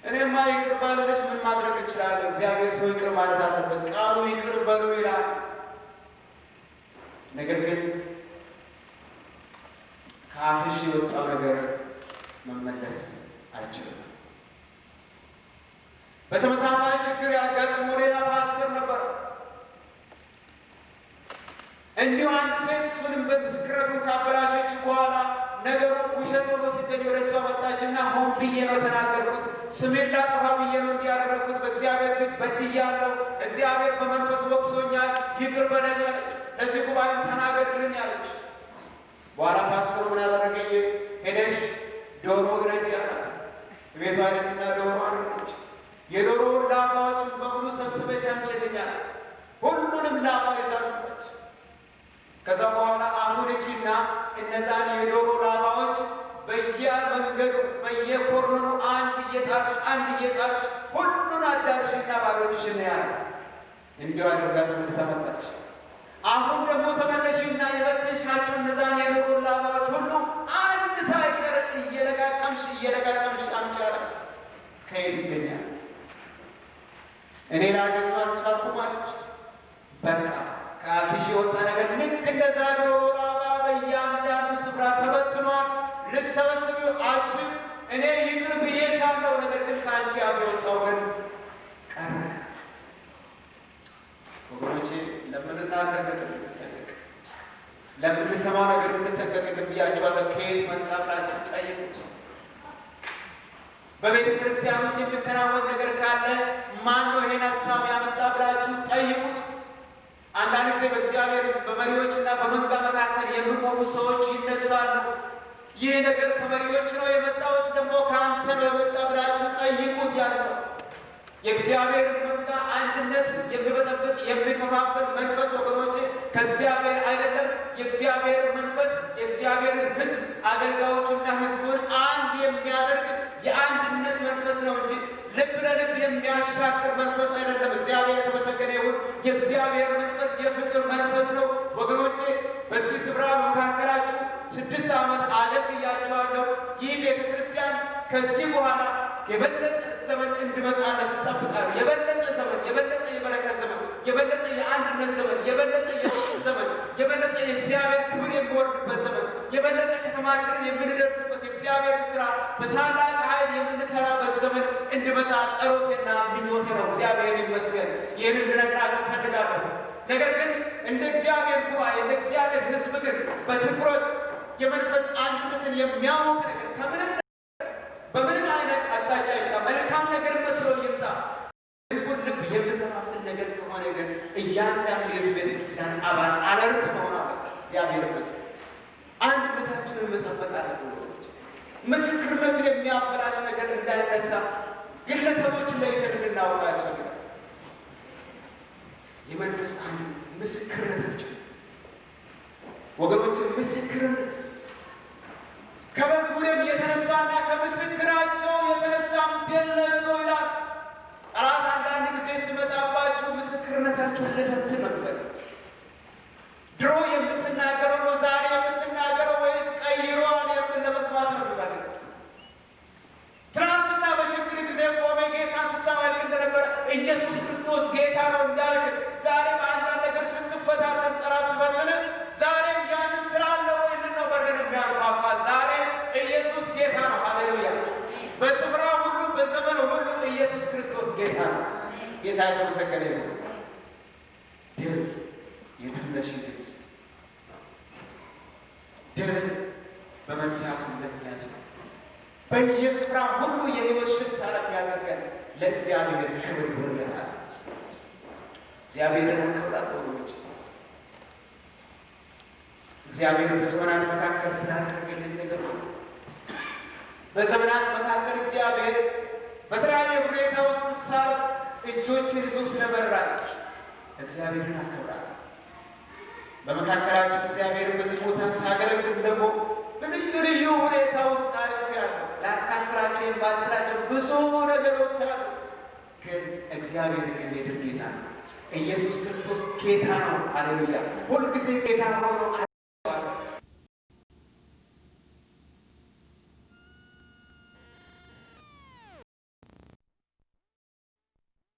A: እኔማ ይቅር ባለች ምን ማድረግ እችላለሁ? እግዚአብሔር ሰው ይቅር ማለት አለበት። ቃሉ ይቅር በሉ ይላል። ነገር ግን ከአፍሽ የወጣው ነገር መመለስ አይችልም። በተመሳሳይ ችግር ያጋጠመው ሌላ ፓስተር ነበር። እንዲሁ አንድ ሴት እሱንም በምስክርነቱን ካበላሸች በኋላ ነገሩ ውሸት ሆኖ ሲገኝ ወደ እሷ መጣችና ሆን ብዬ ነው ተናገርኩት፣ ስሜን ላጠፋ ብዬ ነው እንዲያደረግኩት፣ በእግዚአብሔር ፊት በድያለሁ፣ እግዚአብሔር በመንፈስ ወቅሶኛል፣ ይቅር በለኝ አለች። ለዚህ ጉባኤም ተናገርልኝ አለች። በኋላ ፓስተሩ ምን ያደረገ ሄደሽ ዶሮ እረጅ ያላት ቤቷ ሄደችና ዶሮ አረገች። የዶሮውን ላባዎችን በሙሉ ሰብስበሽ አምጪልኝ አላት። ሁሉንም ላባ ይዛለች። ከዛ በኋላ አሁን እቺና እነዛን የዶሮ ላባዎች በየመንገዱ በየኮርነሩ አንድ እየጣልሽ ሁሉን አዳርሽና ባዶችሽን ያለ እንዲሁ አድርጋ ተመልሳ መጣች። አሁን ደግሞ ተመለሽና የበተንሻቸው እነዛን የዶሮ ላባዎች ሁሉ አንድ ሳይቀር እየለቃቀምሽ አምጪ አላት። ከየት ይገኛል? እኔ ላገኘው አልቻልኩም አለች። በቃ ከአፍሽ የወጣ ነገር ልክ እንደዛ ዶሮ ላባ በእያንዳንዱ ስፍራ ተበትኗል። ልትሰበስቢው አትችይም። እኔ ይቅር ብዬሻለሁ፣ ነገር ግን ከአንቺ አፍ የወጣው ግን ቀረ። ወገኖቼ ለምንናገር ነገር እንጠንቀቅ፣ ለምንሰማው ነገር እንጠንቀቅ ብያችኋለሁ። ከየት መጣ ብላችሁ ጠይቁት። በቤተ ክርስቲያን ውስጥ የሚከናወን ነገር ካለ ማን ነው ይሄን ሀሳብ ያመጣ ብላችሁ ጠይቁት። አንዳንድ ጊዜ በእግዚአብሔር ውስጥ በመሪዎችና በመንጋ መካከል የሚቆሙ ሰዎች ይነሳሉ። ይህ ነገር ከመሪዎች ነው የመጣውስ ደግሞ ከአንተ ነው የመጣ ብላችሁ ጠይቁት። ያን ሰው የእግዚአብሔር መንጋ አንድነት የሚበጠብጥ የሚከፋፈል መንፈስ ወገኖቼ ከእግዚአብሔር አይደለም። የእግዚአብሔር መንፈስ የእግዚአብሔር ሕዝብ አገልጋዮቹና ሕዝቡን አንድ የሚያደርግ የአንድነት መንፈስ ነው እንጂ ልብ ለልብ የሚያሻክር መንፈስ አይደለም። እግዚአብሔር የተመሰገነ ይሁን። የእግዚአብሔር መንፈስ የፍቅር መንፈስ ነው ወገኖቼ። በዚህ ስፍራ መካከላችሁ 6 ዓመት አገልግያችኋለሁ። ይህ ቤተ ክርስቲያን ከዚህ በኋላ የበለጠ ዘመን እንድመጣለት እጠብቃለሁ። የበለጠ ዘመን፣ የበለጠ የበረከት ዘመን፣ የበለጠ የአንድነት ዘመን፣ የበለጠ የፍቅር ዘመን፣ የበለጠ የእግዚአብሔር ክብር የሚወርድበት ዘመን፣ የበለጠ ከተማችንን የምንደርስበት የእግዚአብሔር ስራ በታላቅ ኃይል የምንሰራበት ዘመን እንድመጣ ጸሎቴና ምኞቴ ነው። እግዚአብሔር ይመስገን። ይህን እንድነግራችሁ እፈልጋለሁ። ነገር ግን እንደ እግዚአብሔር ጉባኤ እንደ እግዚአብሔር ሕዝብ ግን በትኩረት የመንፈስ አንድነትን የሚያውቅ ነገር ከምንም በምንም አይነት አቅጣጫ ይምጣ፣ መልካም ነገር መስሎ ይምጣ፣ ሕዝቡን ልብ የሚከፋፍል ነገር ከሆነ ግን እያንዳንዱ የሕዝብ ቤተ ክርስቲያን አባል አለርት መሆን አለበት። እግዚአብሔር ይመስገን። አንድነታችንን መጠበቅ አለብን። ምስክርነትን የሚያበላሽ ነገር እንዳይነሳ ግለሰቦችን ለይተን እንድናውቅ ያስፈልጋል። የመንፈስ አንድ ምስክርነታችን ወገኖችን ምስክርነት ከበጉደም የተነሳና ከምስክራቸው የተነሳም ድል ነሱ ይላል። ጠላት አንዳንድ ጊዜ ሲመጣባችሁ ምስክርነታችሁን ልፈትን ነበር። ድሮ የምትናገረው ነው ዛሬ የምትናገረው ወይስ ቀይሯን የምን ለመስማት ነው የሚባለው? ትናንትና በችግር ጊዜ ቆሜ ጌታን ስታመልክ እንደነበረ ኢየሱስ ክርስቶስ ጌታ ነው እንዳልክ ዛሬ በአንዳንድ ነገር ስትፈታተን ጸራ ስፈትን ዛሬም ያንን ትላለህ ወይ ነው በርን የሚያንኳኳ ዛሬ ኢየሱስ ጌታ ነው። ሃሌሉያ! በስፍራ ሁሉ በዘመን ሁሉ ኢየሱስ ክርስቶስ ጌታ ነው። ጌታ የተመሰገነ ይሁን። ድል የድለሽ ድምፅ ድል በመንሳቱ እንደሚያዝ በየስፍራ ሁሉ የሕይወት ሽታ ያደርገን ለእግዚአብሔር ክብር ይሆንለታል። እግዚአብሔርን አከብራት ወገኖች። እግዚአብሔር በዘመናት መካከል ስላደረገልን ነገር ነው። በዘመናት መካከል እግዚአብሔር በተለያየ ሁኔታ ውስጥ ሳር እጆችን ይዞ ስለመራኝ እግዚአብሔርን አከብራት። በመካከላችን እግዚአብሔር በዚህ ቦታ ሳገለግል ደግሞ በልዩ ልዩ ሁኔታ ውስጥ አልፌያለሁ። ላካፍላቸው የማልችላቸው ብዙ ነገሮች አሉ። ግን እግዚአብሔር ግን የድል ጌታ ነው። ኢየሱስ ክርስቶስ ጌታ ነው። ሃሌሉያ! ሁልጊዜ ጌታ ሆኖ